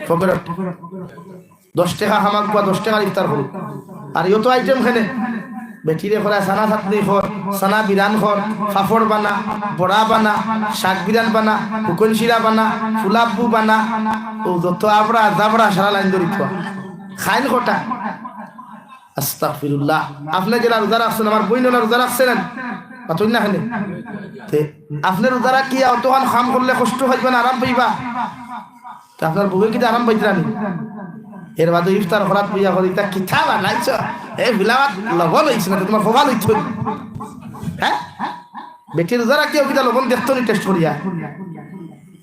ফকেটত 10 টাকা হামাক বা 10 টাকার ইফতার হল আর ইয়ত আইটেম খানে বেটিরে খরা সানা থাকনি খর সানা বিরান খর ফাফড় বানা বড়া বানা শাক বিরান বানা হুকন শিরা বানা ফুলাব্বু বানা ও যত আবড়া জাবড়া সারা লাইন ধরি থা খাইন খটা আস্তাগফিরুল্লাহ আপনি যারা রোজা রাখছেন আমার বইনলা রোজা রাখছেন পাতুন না খানে তে আপনার রোজা রাখি অতখান খাম করলে কষ্ট হইবে না আরাম পাইবা তা আপনার বউয়ে কি আরাম পাইতরানি এর বাদে ইফতার করাত বিয়া করি তা কিতা বানাইছ এই বিলাত লবণ হইছে না তোমার খোবা লইছ হ্যাঁ বেটির যারা কেউ কিতা লবণ দেখতো নি টেস্ট করিয়া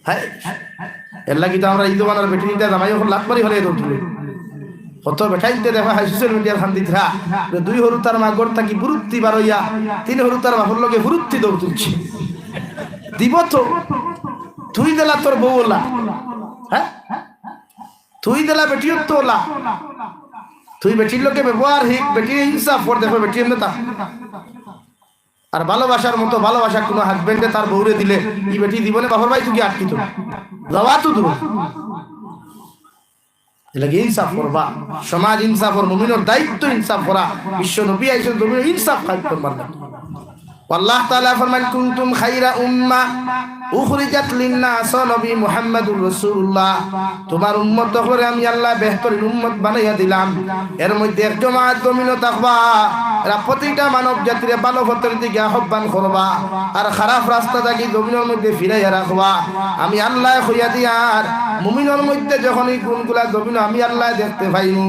হ্যাঁ এর লাগি তো আমরা ঈদ বানার বেটি নিতে জামাই হল লাতমারি হলে দৌড়লে কত বেটাইতে দেখা হয় সোশ্যাল মিডিয়ার খান দিতরা 2 হরু তার মা গড় থাকি বুরুত্তি বারইয়া 3 হরু তার বাপর লগে বুরুত্তি দৌড় তুলছে দিব তো তুই দেলা তোর বউলা হ্যাঁ তুই দেলা বেটিও তোলা তুই বেটির লোকে ব্যবহার হিক বেটির ইনসাফ করে দেখো বেটি এমনি তা আর ভালোবাসার মতো ভালোবাসা কোনো হাজবেন্ডে তার বউরে দিলে এই বেটি জীবনে বাপর ভাই তুই আটকিত যাওয়া তো দূর এলাকি ইনসাফ করবা সমাজ ইনসাফ আর মুমিনের দায়িত্ব ইনসাফ করা বিশ্ব নবী আইসা তুমি ইনসাফ কাজ করবার না আল্লাহ তাআলা ফরমান কুনতুম খায়রা উম্মাহ উখরিজাত লিন-নাস নবী মুহাম্মদুর রাসূলুল্লাহ তোমার উম্মত করে আমি আল্লাহ বেহতরিন উম্মত বানাইয়া দিলাম এর মধ্যে এক জামাত গমিন থাকবা এরা প্রতিটা মানব জাতির ভালো পথের দিকে আহ্বান করবা আর খারাপ রাস্তা থেকে গমিনের মধ্যে ফিরাইয়া রাখবা আমি আল্লাহ কইয়া দিয়ার মুমিনের মধ্যে যখন এই গুণগুলা গমিন আমি আল্লাহ দেখতে পাইমু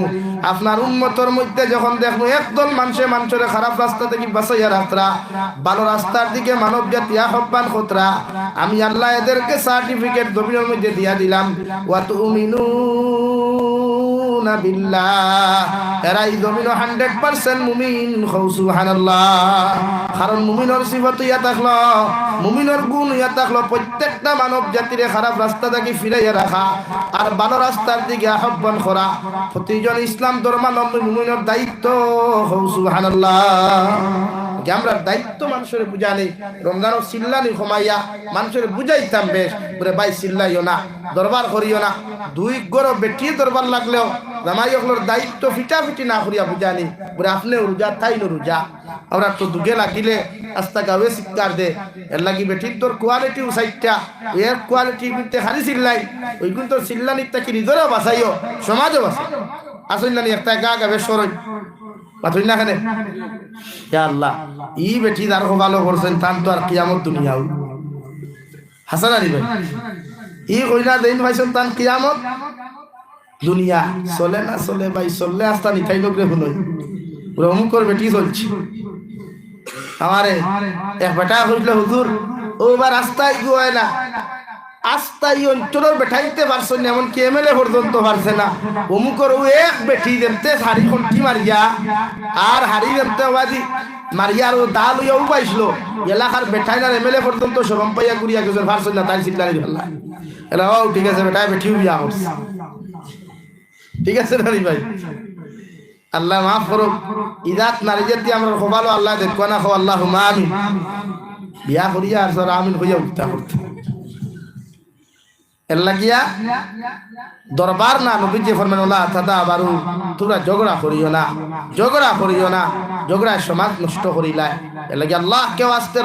আপনার উম্মতের মধ্যে যখন দেখবো একদল মানুষের খারাপ রাস্তা থেকে বাঁচাইয়া রাখরা ভালো রাস্তার দিকে মানব জাতি আহ্বান করতরা আমি আল্লাহ এদেরকে সার্টিফিকেট জমিনের মধ্যে দিয়া দিলাম ওয়া তুমিনুনা বিল্লাহ এরা এই জমিন 100% মুমিন কও সুবহানাল্লাহ কারণ মুমিনের সিফাত ইয়া থাকলো মুমিনের গুণ ইয়া থাকলো প্রত্যেকটা মানব জাতির খারাপ রাস্তা থেকে ফিরাইয়া রাখা আর ভালো রাস্তার দিকে আহ্বান করা প্রতিজন ইসলাম ধর্মাবলম্বী মুমিনের দায়িত্ব কও সুবহানাল্লাহ আমরা দায়িত্ব মানুষের বুঝানি রমজানও চিল্লানি কমাইয়া মানুষের বুঝাইতাম বেশ বলে ভাই চিল্লাইও না দরবার করিও না 2 গড় বেটিয়ে দরবার লাগলেও জামাই হকলের দায়িত্ব ফিটাফিটি না করিয়া বুঝানি বলে আপনি রোজা তাই রোজা আমরা তো দুগে লাগিলে আস্তা গাবে চিৎকার দে এর লাগি বেঠির তোর কোয়ালিটি উসাইটা এর কোয়ালিটি কিন্তু হারি চিল্লাই ওই কিন্তু চিল্লানির তাকে নিজেরও বাঁচাইও সমাজও বাঁচাই আসুন না একটা গা গাবে সরই পাথুই না খানে আল্লাহ ই বেঠি যার ভালো করছেন তান তো আর কিয়ামত দুনিয়াও হাসান আলী ভাই ই কইনা দেন ভাই সন্তান কিয়ামত দুনিয়া চলে না চলে ভাই চললে আস্তা নিতাই লোক রে হলই অমুকর বেটি চলছে আমারে এক বেটা হইল হুজুর ওবার রাস্তায় গিয়ে না আস্তাই অঞ্চলের বেঠাইতে পারছেন না এমনকি এমএলএ পর্যন্ত পারছে না অমুকর ও এক বেটি দেমতে হাড়ি খন্টি মারিয়া আর হাড়ি দেমতে বাদি মারিয়া আর ও দা লইয়াও পাইছিল এলাকার বেঠাই না এমএলএ পর্যন্ত সরম পাইয়া ঘুরিয়া গেছে পারছেন না তাই চিল্লানি ফেললা এলা ও ঠিক আছে বেটাই বেটিও বিয়া করছে ঠিক আছে নারী ভাই আল্লাহ মাফ করুক ইদাত নারীদের দিয়ে আমরা খোবালো আল্লাহ দেখো না খো আল্লাহ আমিন বিয়া করিয়া আর সর আমিন হইয়া উঠতা করতে এর লাগিয়া দরবার না নবীজি ফরমান আল্লাহ তাদা বারু তোমরা ঝগড়া করিও না ঝগড়ায় সমাজ নষ্ট করিলাই এর লাগি আল্লাহ কেউ আসতে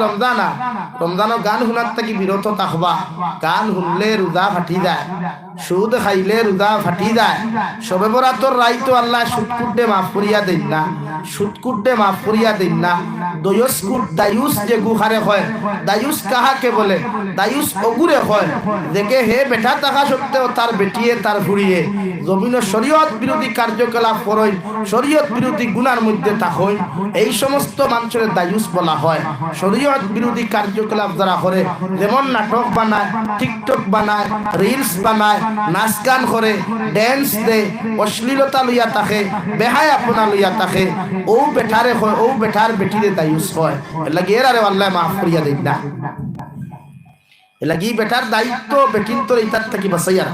রমজানও গান শুনার থাকি বিরত থাকবা গান শুনলে রোজা ফাটি যায় সুদ খাইলে রোজা ফাটি যায় সবে বরাতর রাইতো আল্লাহ সুদকুটে মাফ করিয়া দিন না দায়ুস যে গুহারে হয় দায়ুস কাহাকে বলে দায়ুস অগুরে হয় দেখে হে বেটা থাকা সত্ত্বেও তার বেটিয়ে তার ঘুরিয়ে জমিন শরীয়ত বিরোধী কার্যকলাপ করই শরীয়ত বিরোধী গুনার মধ্যে থাকই এই সমস্ত মানুষের দায়ুস বলা হয় শরীয়ত বিরোধী কার্যকলাপ যারা করে যেমন নাটক বানায় টিকটক বানায় রিলস বানায় নাচ গান করে ড্যান্স দেয় অশ্লীলতা লইয়া থাকে বেহায়াপনা লইয়া থাকে ও বেটারে হয় ও বেটার বেটিরে দায়ুস হয় লাগে এর আরে আল্লাহ মাফ করিয়া দেন না লাগি বেটার দায়িত্ব বেটিন তোর ইতার থাকি বাঁচাইয়া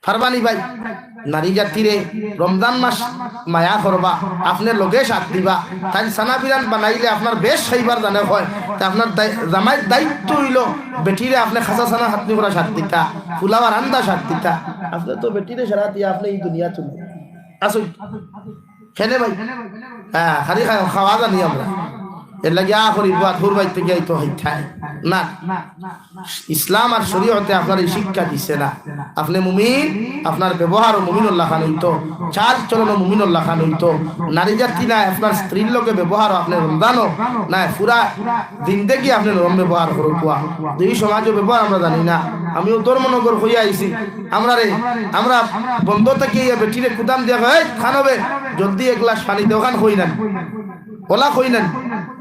ফারবানি ভাই নারী জাতিরে রমজান মাস মায়া করবা আপনার লগে সাথ দিবা তাই সানা বিরান বানাইলে আপনার বেশ খাইবার জানে হয় তা আপনার জামাই দায়িত্ব হইল বেটিরে আপনি খাসা সানা হাতনি করা সাথ দিতা ফুলাওয়া রান্দা সাথ দিতা আপনি তো বেটিরে সারা দিয়ে আপনি এই দুনিয়া চলে আসুন খেলে ভাই হ্যাঁ খালি খাওয়া জানি আমরা এর লাগে বাইতে গিয়ে তো না ইসলাম আর শরীয়তে আপনার এই শিক্ষা দিচ্ছে না আপনি মুমিন আপনার ব্যবহার মুমিনুল্লাহ খান হইতো চাল চলন মুমিনুল্লাহ খান হইতো নারী জাতি না আপনার স্ত্রীর লোকে ব্যবহার আপনি রমজানও না পুরা জিন্দেগি আপনি নরম ব্যবহার করো কুয়া দুই সমাজও ব্যবহার আমরা জানি না আমিও ধর্মনগর হইয়া আইছি আমরা বন্ধ থেকে বেটিরে কুদাম দিয়া খানবে জলদি এক গ্লাস পানি দোকান হই না ওলা কই নেন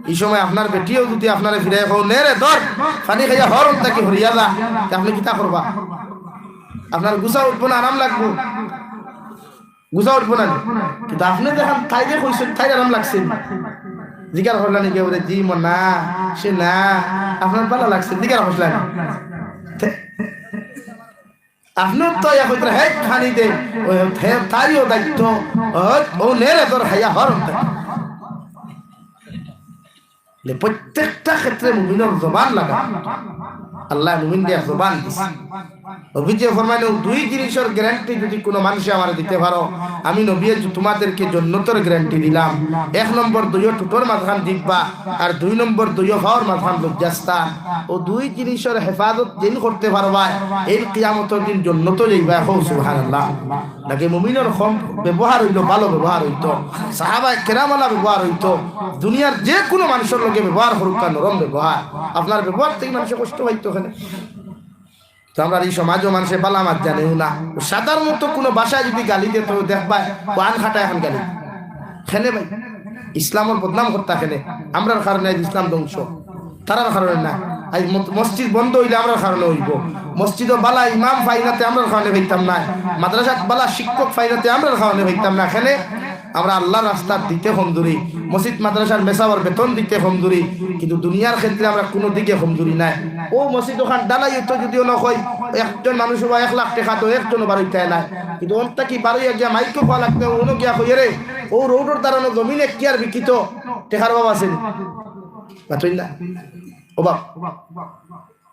এই সময় আপনার বেটিও যদি আপনার ফিরে নে রে ধর পানি খাইয়া হরম তাকে হরিয়া যা আপনি কিতা করবা আপনার গুছা উঠবো না আরাম লাগবো গুছা উঠবো না কিন্তু আপনি দেখেন তাই যে কইছেন তাই আরাম লাগছে জিজ্ঞাসা করলেন কেউ জি না সে না আপনার ভালো লাগছে জিজ্ঞাসা করলেন আপনার তো হে খানি দে তারিও দায়িত্ব ও নে রে ধর খাইয়া হরম তাকে প্রত্যেকটা ক্ষেত্রে মুমিনের জবান লাগা আল্লাহ মুমিন দিয়া জবান দিছে অভিযোগ ফরমাইল দুই জিনিসের গ্যারান্টি যদি কোনো মানুষ আমার দিতে পারো আমি নবী তোমাদেরকে জান্নাতের গ্যারান্টি দিলাম এক নম্বর দুইও টুটোর মাঝখান দিবা আর দুই নম্বর দুইও খাওয়ার মাঝখান লজ্জাস্থান ও দুই জিনিসের হেফাজত দিন করতে পারবা এই কিয়ামতের দিন জান্নাত যাইবা হো সুবহানাল্লাহ নাকি মুমিনের কম ব্যবহার হইল ভালো ব্যবহার হইতো সাহাবায়ে কেরামলা ব্যবহার হইতো দুনিয়ার যে কোনো মানুষের লগে ব্যবহার করুক নরম ব্যবহার আপনার ব্যবহার থেকে মানুষের কষ্ট হইতো ওখানে তো আমরা এই সমাজও মানুষের বালামাত জানেও না সাধারণত কোনো বাসায় যদি গালি দিত দেখবা পান খাটা এখন গালি খেলে ভাই ইসলামের বদনাম করতে খেলে আমরার কারণে ইসলাম ধ্বংস তারার কারণে না আজ মসজিদ বন্ধ হইলে আমরার কারণে হইব মসজিদও বালা ইমাম ফাইনাতে আমরার কারণে হইতাম না মাদ্রাসাত বালা শিক্ষক ফাইনাতে আমরার কারণে হইতাম না খেলে আমরা আল্লাহর রাস্তা দিতে কমজোরি মসজিদ মাদ্রাসার মেসাবার বেতন দিতে কমজোরি কিন্তু দুনিয়ার ক্ষেত্রে আমরা কোনো দিকে কমজোরি নাই ও মসজিদ ওখান ডালাই তো যদিও নয় একজন মানুষ বা 1 লাখ টাকা তো একজনও বাড়িতে নাই কিন্তু অন্তা কি বাড়ি গিয়া মাইকো খাওয়া লাগতে উনো গিয়া কই রে ও রোডের দাঁড়ানো জমিনে কি আর বিকিত টেকার বাবা আছেন বাতই না ও বাপ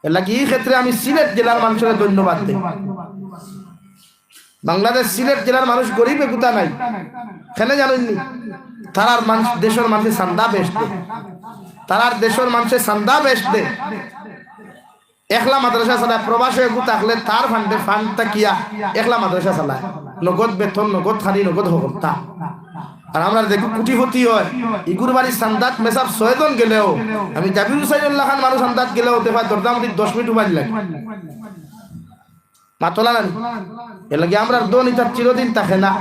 এর লাগি এই ক্ষেত্রে আমি সিলেট জেলার মানুষের ধন্যবাদ দিই বাংলাদেশ সিলেট জেলার মানুষ গরিব এগুতা নাই, কেন জানেননি? তারার মানুষ দেশের মানুষের চান্দা বেশ দে, তারার দেশের মানুষের চান্দা বেশ দে। একলা মাদ্রাসা চালায়, প্রবাসে এগু থাকলে তার ফান্ডে ফান্ডটা কিয়া একলা মাদ্রাসা চালায়, নগদ বেতন, নগদ খানি, নগদ হকতা। আর আমরা দেখি কুটিপতি হয়, ইগুর বাড়ির সান্দাত মেসাব 6 জন গেলেও, আমি জাবির হুসাইনুল্লাহ খান মানুষ সান্দাত গেলেও দেখা দরদামতি 10 মিনিট উবাই লাগে মাতলা না। এর লাগে আমরা দোন ইটা চিরদিন থাকে না।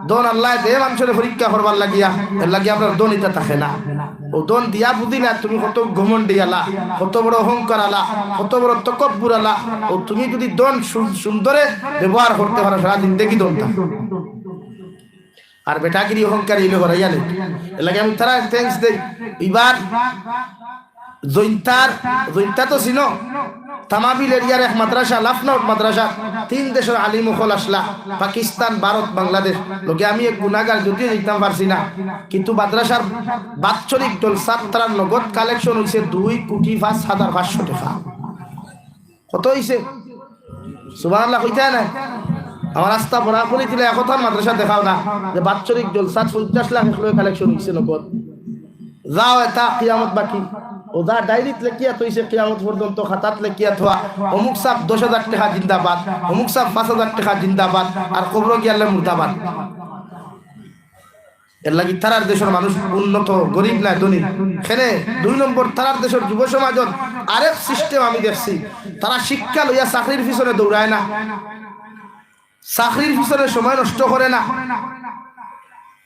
দোন আল্লাহ দে মানুষের পরীক্ষা করবার লাগিয়া, এর লাগে আমরা দোন ইটা থাকে না। ও দোন দিয়া বুঝিলা তুমি কত ঘমন্ডি আলা, কত বড় অহংকার আলা, কত বড় তকব্বুর আলা। ও তুমি যদি দোন সুন্দরে ব্যবহার করতে পারো সারা জিন্দেগি দোনটা। আর বেটাগিরি অহংকার ইলে হরাইয়া নেই। এর লাগে আমি তারা থ্যাঙ্কস দেই। এবার জৈন্তা তো চিনো, তামাবিল এরিয়ার এক মাদ্রাসা, লাফনাউট মাদ্রাসা, 3 দেশের আলিম ওখল আসলা, পাকিস্তান, ভারত, বাংলাদেশ। লোকে আমি এক গুনাগার, যদিও যেতাম পারছি না, কিন্তু মাদ্রাসার বাৎসরিক জলসাত তারা নগদ কালেকশন হয়েছে 2,05,500 টাকা। কত হয়েছে? সুবহানাল্লাহ কইতে না? আমার রাস্তা পড়া করে দিলে এখন মাদ্রাসা দেখাও না যে বাৎসরিক জলসাত 50 লাখ কালেকশন হয়েছে নগদ। যাও এটা কিয়ামত বাকি, ও যা ডায়েরিত লেখিয়া থইছে কিয়ামত পর্যন্ত খাতাত লেখিয়া থোয়া, অমুক সাপ 10,000 টাকা জিন্দাবাদ, অমুক সাপ 5,000 টাকা জিন্দাবাদ, আর কবর গিয়ালে মুর্দাবাদ। এর লাগি তারার দেশের মানুষ উন্নত, গরিব না ধনী। এখানে 2 নম্বর তারার দেশের যুব সমাজত আরেক সিস্টেম আমি দেখছি, তারা শিক্ষা লইয়া চাকরির পিছনে দৌড়ায় না, চাকরির পিছনে সময় নষ্ট করে না।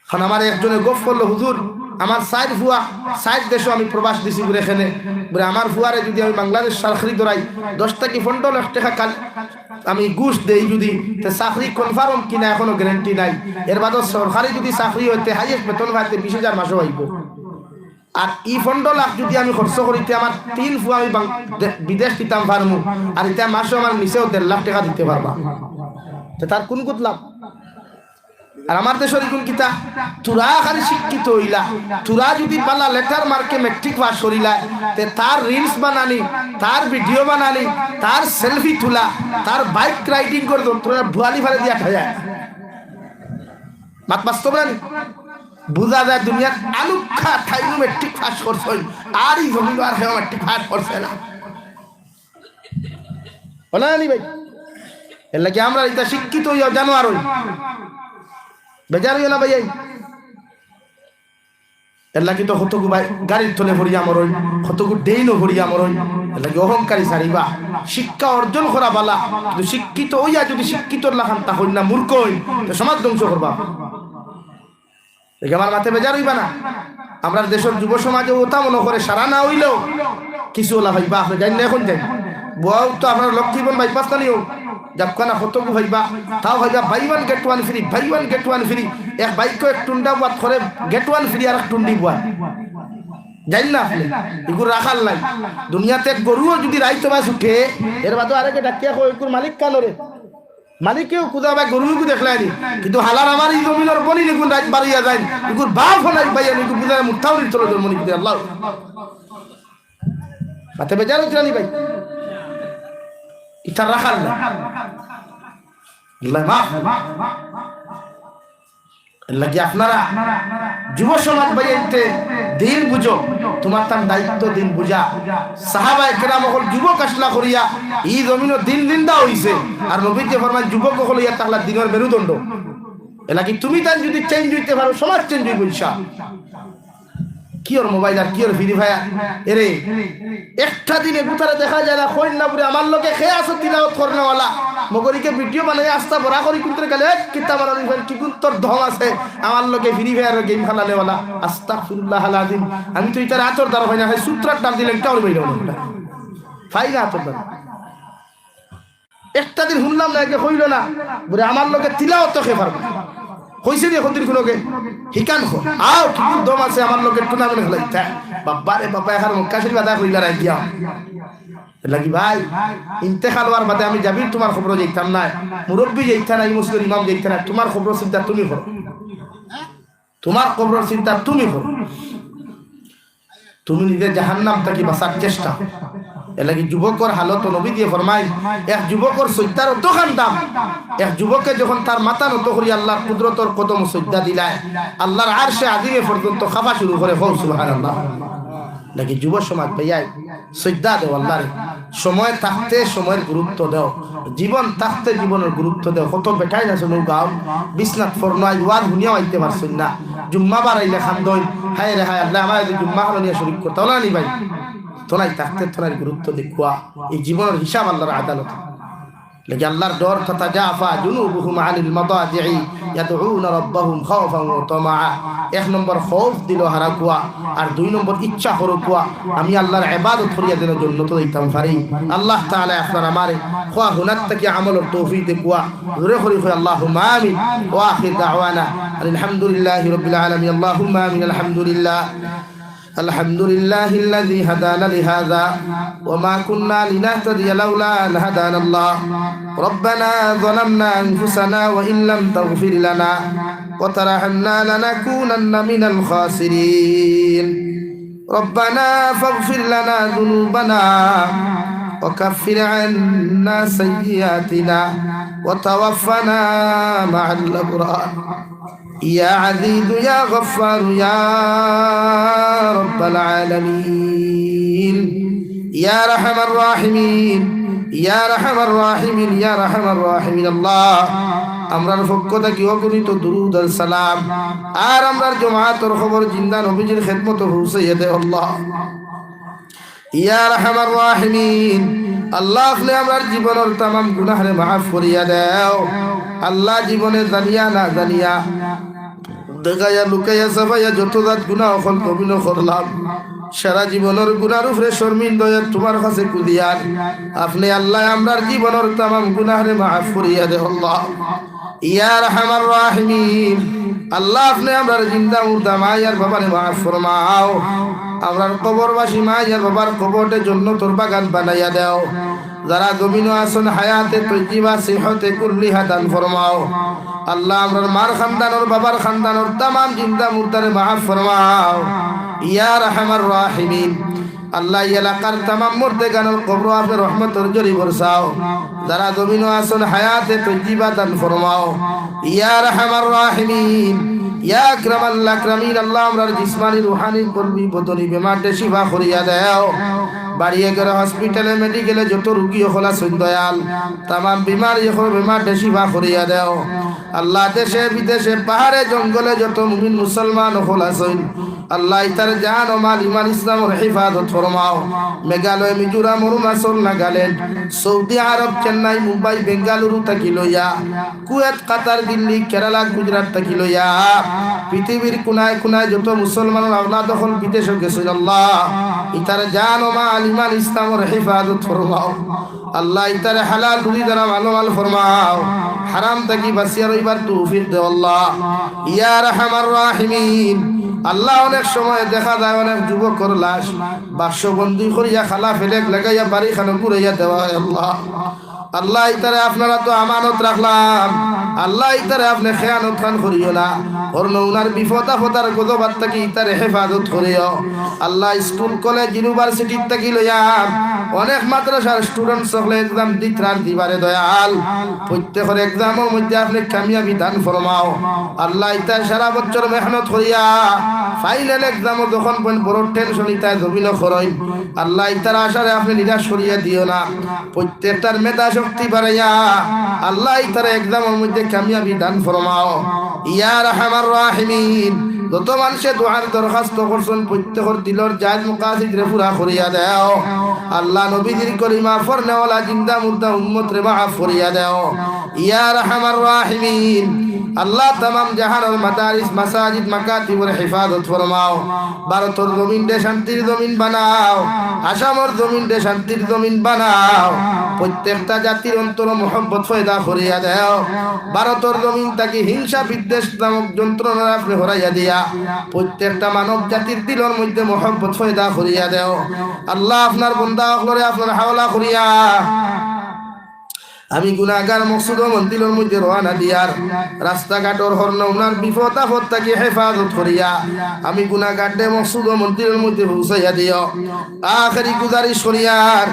এখন আমার একজনে গপ করলো, হুজুর আমার 4 ফুয়া 4 দেশে আমি প্রবাস দিছি বলে, এখানে বলে আমার ফুয়ারে যদি আমি বাংলাদেশ চাকরি ধরাই 10 থেকে 15 লাখ টাকা আমি ঘুষ দেই, যদি চাকরি কনফার্ম কিনা এখনো গ্যারান্টি নাই। এর বাদে সরকারি যদি চাকরি হইতে হাইয়েস্ট বেতন পাইতে 20,000 মাসও হইব। আর এই 15 লাখ যদি আমি খরচ করিতে আমার 3 ফুয়া আমি বিদেশ দিতাম পারমু, আর এটা মাসও আমার নিচেও 1.5 লাখ টাকা দিতে পারবা, তার কোন কুত লাভ? আর আমার দেশের কোন কিতা তুরা খালি শিক্ষিত হইলা, তুরা যদি পালা লেটার মার্কে মেট্রিক পাস করিলা, তে তার রিলস বানানি, তার ভিডিও বানানি, তার সেলফি তোলা, তার বাইক রাইডিং করে তোরা ভুয়ালি ফালে দিয়া খায়। মাত বাস্তব না বুঝা যায় দুনিয়ার আলুক্ষা ঠাইনু মেট্রিক পাস করছে, আর এই জমিন আর হেও মেট্রিক পাস করছে না, বলা নি ভাই? এর লাগে আমরা এটা শিক্ষিত হইয়া জানোয়ার হই, বেজার হইও না ভাই। এর লাগি তো কতগু ভাই গাড়ির তলে ভরিয়া মরই, কতগু ডেইনও ভরিয়া মরই। এর লাগি অহংকারী ছাড়িবা, শিক্ষা অর্জন করা বালা, কিন্তু শিক্ষিত হইয়া যদি শিক্ষিতর লাখান তা হই না, মূর্খ হই, তো সমাজ ধ্বংস করবা। আমার মাথায় বেজার হইবা না। আমরা দেশের যুব সমাজে ওটা মনে করে সারা না হইলেও কিছু ওলা ভাইবা, আপনি জানি না এখন যাই বউ তো আপনার লক্ষ্মীবন বাইপাস না নিও যাবখানা হতকু ভাইবা, তাও ভাইবা buy 1 get 1 free, buy 1 get 1 free. এক বাইক এক টুন্ডা বাদ করে get 1 ফ্রি, আর এক টুন্ডি বাদ জানি না আপনি এগুলো রাখার নাই। দুনিয়াতে গরুও যদি রাইতো বা সুখে, এর বাদে আরেকে ডাকিয়া কই মালিক কানরে, মালিকেও খুদা ভাই গরুকে দেখলাইনি, কিন্তু হালার আমার এই জমিনের বলি দেখুন রাত বাড়িয়া যায়, এগুলো বাপ হলাই ভাই আমি বুঝায় মুঠাও নি চলে মনি বুঝে আল্লাহ মাথা বেজার হচ্ছে না ভাই, এটা রাখার না। লাগে আপনারা যুব সমাজ ভাইতে দিন বুঝো, তোমার তার দায়িত্ব দিন বুঝা। সাহাবায়ে কেরাম হল যুবক আসলা করিয়া এই জমিনের দিন নিন্দা হইছে, আর নবী যে ফরমান যুবক হল ইয়া তাহলে দিনের মেরুদণ্ড। এলাকি তুমি তার যদি চেঞ্জ হইতে পারো, সমাজ চেঞ্জ হইব ইনশাআল্লাহ। কি ওর মোবাইল আর কি ওর ফ্রি ফায়ার, এরে একটা দিনে গুতারে দেখা যায় না। কই না পুরে আমার লোকে খেয়ে আসো তিলাওয়াত করনেওয়ালা মগরিকে ভিডিও বানাই আস্তা বড়া করি কুন্তরে গেলে কিতাব আর কি কুন্তর ধম আছে আমার লোকে ফ্রি ফায়ার গেম খেলালেওয়ালা। আস্তাগফিরুল্লাহ আল আযীম। আমি তো ইতার আতর দ্বারা হয় না, হয় সূত্রার নাম দিলেন টাউর বাইরে না ফাই না আতর দ্বারা। একটা দিন শুনলাম না একে হইল না বলে আমার লোকে তিলাওয়াত খেয়ে পারবো কইছে দিয়ে খন্দির কোনোকে হিকান খো আও কি দম আছে আমার লোকের টুর্নামেন্ট খেলাইতে বাবা রে বাবা এখন মুক্কাশির বাদা কইলা রাই দিয়া লাগি ভাই ইন্তেকাল হওয়ার বাদে আমি যাবি তোমার খবর যাইতাম না, মুরব্বী যাইতা না, মুসলিম ইমাম যাইতা না, তোমার খবর চিন্তা তুমি করো, তোমার খবর চিন্তা তুমি করো। তুমি নিজে জাহান্নাম থেকে বাঁচার চেষ্টা, এর লাগি যুবকর হালত নবী দিয়ে ফরমাই এক যুবকর সজ্জার অতখান দাম এক যুবককে যখন তার মাথা নত করি আল্লাহর কুদরতর কদম সজ্জা দিলায় আল্লাহর আরশে আজিমে পর্যন্ত খাফা শুরু করে হো সুবহানাল্লাহ নাকি যুব সমাজ ভাইয়া সজ্জা দেও আল্লাহর সময় থাকতে সময়ের গুরুত্ব দাও জীবন থাকতে জীবনের গুরুত্ব দাও কত বেটাই না শুনো গাও বিছনাত ফরনাই ওয়াজ হুনিয়া আইতে পারছেন না জুম্মা বারাইলে খান্দই হায় রে হায় আল্লাহ আমার জুম্মা হলো নিয়ে শরীক করতে না নি ভাই তোলাই থাকতে তোলাই গুরুত্ব দেখুয়া এই জীবনের হিসাব আল্লাহর আদালত لكن الله دور تتجافى جنوبهم عن المضاجع يدعون ربهم خوفا وطمعا এক নম্বর খৌফ দিল হারাকুয়া আর দুই নম্বর ইচ্ছা হরকুয়া আমি আল্লাহর ইবাদত করিয়া দেওয়ার জন্য তো দিতাম পারি আল্লাহ তাআলা আপনার আমারে খোয়া হুনাত থেকে আমলের তৌফিক দেকুয়া জোরে করি কই আল্লাহুম্মা আমিন ওয়া আখির দাওয়ানা আলহামদুলিল্লাহি রাব্বিল আলামিন আল্লাহুম্মা আমিন আলহামদুলিল্লাহ الحمد لله الذي هدانا لهذا وما كنا لنهتدي لولا أن هدانا الله ربنا ظلمنا أنفسنا وإن لم تغفر لنا وترحمنا لنكونن من الخاسرين ربنا فاغفر لنا ذنوبنا وكفر عنا سيئاتنا وتوفنا مع الأبرار يا عزيز يا غفار يا رب العالمين يا رحم الراحمين يا رحم الراحمين يا رحم الراحمين الله আমরার পক্ষ থেকে অগণিত দুরূদ আর সালাম আর আমরার জামাতের খবর জিন্দা নবীজির খিদমত পৌঁছাইয়া দে আল্লাহ ইয়া রাহমার রাহিমিন আল্লাহ আপনি আমরার জীবনের तमाम গুনাহরে maaf করিয়া দাও আল্লাহ জীবনে জানিয়া না জানিয়া দেখায়া লুকাইয়া সাফাইয়া যত জাত গুনাহ হল কবিন করলাম সারা জীবনের গুনার উপরে শর্মিন্দা তোমার কাছে কুদিয়ার আপনি আল্লাহ আমরার জীবনের तमाम গুনাহরে maaf করিয়া দে আল্লাহ ইয়া রাহমার রাহিমিন আল্লাহ আপনি আমরার জিন্দা মুর্দা মায়ার বাবারে maaf ফরমাও আমরার কবরবাসী মায়ার বাবার কবরতে জান্নাতের বাগান বানাইয়া দাও যারা জমিনে আছেন হায়াতে তৈয়বা সিহতে কুল্লিহা দান ফরমাও আল্লাহ আমরার মার খানদানের বাবার খানদানের तमाम জিন্দা মুর্দারে maaf ফরমাও ইয়া রাহমার রাহিমিন আল্লাহ এলাকার तमाम মুর্দেগানের কবর আপনি রহমতের জরি বরসাও যারা জমিনে আছেন হায়াতে তৈয়বা দান ফরমাও ইয়া রাহমার রাহিমিন ইয়া আকরামাল আকরামিন আল্লাহ আমরার জিসমানি রূহানি কলবি বদনি বেমারতে শিফা করিয়া দাও বাড়িয়ে গেলে হসপিটালে মেডিকেলে যত রোগী হলা দয়াল तमाम বিমার এখন বেমারতে শিফা করিয়া দাও আল্লাহ দেশে বিদেশে পাহাড়ে জঙ্গলে যত মুমিন মুসলমান হলা আল্লাহ তার জান ও মাল ইমান ইসলামের হিফাজত ফরমাও মেঘালয় মিজোরাম অরুণাচল নাগাল্যান্ড সৌদি আরব চেন্নাই মুম্বাই বেঙ্গালুরু থাকি লইয়া কুয়েত কাতার দিল্লি কেরালা গুজরাট থাকি লইয়া পৃথিবীর কোনায় কোনায় যত মুসলমানের আওলাদ হল বিদেশে গেছেন আল্লাহ ইতার জান ও মাল ইমান ইসলামের হিফাজত ফরমাও আল্লাহ ইতারে হালাল রুজি দ্বারা মালামাল ফরমাও হারাম থাকি বাঁচিয়া রইবার তৌফিক দে আল্লাহ ইয়া রাহমার রাহিমিন আল্লাহ অনেক সময় দেখা যায় অনেক যুবকর লাশ বাক্সবন্দি করিয়া খালা ফেলে লাগাইয়া বাড়ি খানো ঘুরাইয়া দেওয়া হয় আল্লাহ আল্লাহ ইতারে আপনারা তো আমানত রাখলাম আল্লাহ ইতারে আপনি খেয়ানত খান করিও না ওর নৌনার বিপদ আপদার গজবাত থাকি ইতারে হেফাজত করিও আল্লাহ স্কুল কলেজ ইউনিভার্সিটি থাকি লইয়া অনেক মাদ্রাসার স্টুডেন্ট সকলে এক্সাম দিতরার দিবারে দয়াল প্রত্যেকের এক্সামের মধ্যে আপনি কামিয়াবি দান ফরমাও আল্লাহ ইতার সারা বছর মেহনত করিয়া ফাইনাল এক্সাম যখন বড় টেনশন ইতায় জমিন করই আল্লাহ ইতার আশারে আপনি নিরাশ করিয়া দিও না প্রত্যেকটার মেধা শক্তি বাড়াইয়া আল্লাহ ইতার এক্সামের মধ্যে কামিয়াবি দান ফরমাও ইয়া রাহমার রাহিমিন যত মানুষে দোয়ার দরখাস্ত করছেন প্রত্যেকের দিলর জায়েজ মুকাসিদ রে পুরা করিয়া দাও আল্লাহ নবীজির কলিমা ফরনেওয়ালা জিন্দা মুর্দা উম্মত রে মাফ করিয়া দাও ইয়া রাহমার রাহিমিন আল্লাহ तमाम জাহানের মাদারিস মাসাজিদ মাকাতিবের হিফাজত ফরমাও ভারতের জমিন দে শান্তির জমিন বানাও আসামের জমিন দে শান্তির জমিন বানাও প্রত্যেকটা জাতির অন্তর মোহব্বত পয়দা করিয়া দাও ভারতের জমিন তাকে হিংসা বিদ্বেষ নামক যন্ত্রণা আপনি হরাইয়া দিয়া প্রত্যেকটা মানব জাতির দিলের মধ্যে মোহব্বত পয়দা করিয়া দাও আল্লাহ আপনার বান্দা হলরে আপনার হাওলা করিয়া আমি গুনাহগার মকসুদ ও মন্দিরের মধ্যে রওনা দিয়ার রাস্তাঘাটর হর্ন উনার বিপদ আপদ থেকে হেফাজত করিয়া আমি গুনাহগারদের মকসুদ ও মন্দিরের মধ্যে পৌঁছাইয়া দিও। আখেরি গুজারিশ করিয়ার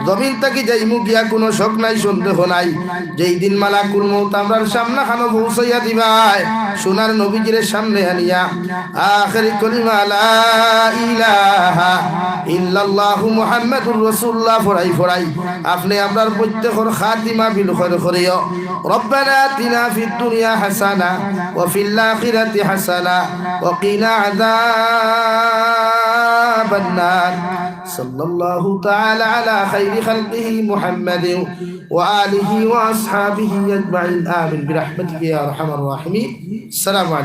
জমিন থেকে যাইমু গিয়া কোনো শক নাই সন্দেহ নাই, যেই দিন মালাকুল মউত আমরার সামনে খানো পৌঁছাইয়া দিবাই সোনার নবীজির সামনে আনিয়া আখেরি কলিমা লা ইলাহা ইল্লাল্লাহু মুহাম্মাদুর রাসূলুল্লাহ ফরাই ফরাই আপনি আমরার প্রত্যেকর খাতিমা বিল খৈর করিও। রব্বানা আতিনা ফিদ দুনিয়া হাসানা ওয়া ফিল আখিরাতি হাসানা ওয়া কিনা আযাবান নার। সাল্লাল্লাহু তাআলা আলা খাইরি খালকিহি মুহাম্মাদিন ওয়া আলিহি ওয়া আসহাবিহি আজমাইন। আমিন বিরহমাতিকা ইয়া আরহামার রাহিমিন। আসসালামু আলাইকুম।